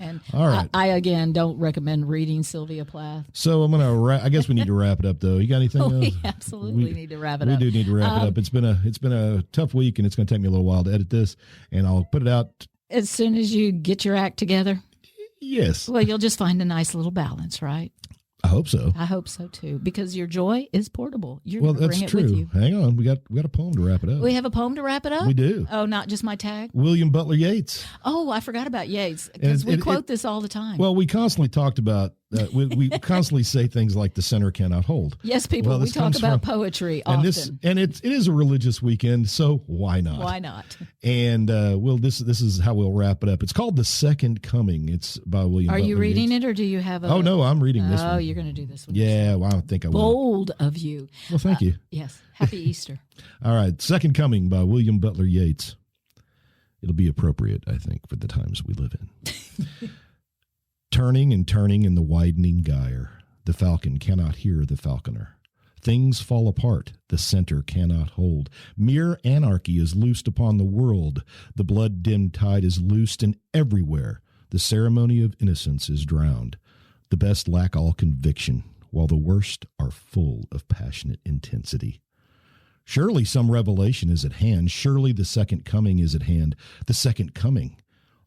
And all right. I again don't recommend reading Sylvia Plath. So I'm gonna. I guess we need to wrap it up, though. You got anything else? We absolutely need to wrap it up. We do need to wrap it up. It's been a tough week, and it's going to take me a little while to edit this, and I'll put it out as soon as you get your act together. Yes. Well, you'll just find a nice little balance, right? I hope so. I hope so too, because your joy is portable. Well, that's bring it true. With you. Hang on, we got a poem to wrap it up. We have a poem to wrap it up. We do. Oh, not just my tag. William Butler Yeats. Oh, I forgot about Yeats because we quote this all the time. Well, we constantly talked about. We constantly say things like the center cannot hold. Yes, people. Well, we talk about poetry often. And it is a religious weekend, so why not? Why not? And this is how we'll wrap it up. It's called The Second Coming. It's by William. Are Butler you reading Yeats. it, or do you have a? Oh no, I'm reading this one. Oh, you're going to do this one. Yeah, well, I don't think I will. Bold of you. Well, thank you. Yes. Happy Easter. All right, Second Coming by William Butler Yeats. It'll be appropriate, I think, for the times we live in. Turning and turning in the widening gyre, the falcon cannot hear the falconer. Things fall apart, the center cannot hold. Mere anarchy is loosed upon the world. The blood-dimmed tide is loosed, and everywhere the ceremony of innocence is drowned. The best lack all conviction, while the worst are full of passionate intensity. Surely some revelation is at hand. Surely the second coming is at hand. The second coming.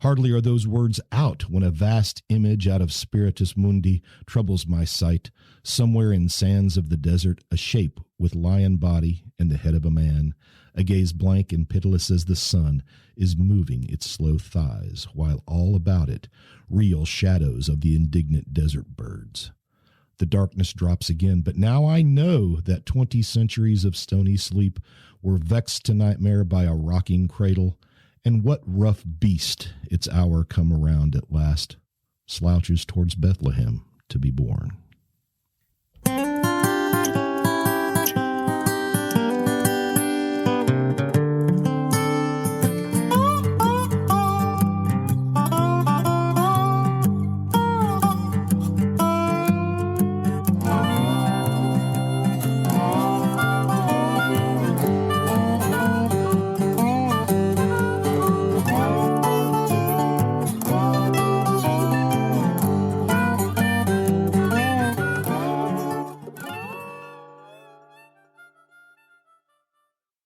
Hardly are those words out when a vast image out of spiritus mundi troubles my sight. Somewhere in sands of the desert, a shape with lion body and the head of a man, a gaze blank and pitiless as the sun, is moving its slow thighs, while all about it reel shadows of the indignant desert birds. The darkness drops again, but now I know that 20 centuries of stony sleep were vexed to nightmare by a rocking cradle. And what rough beast, its hour come around at last, slouches towards Bethlehem to be born.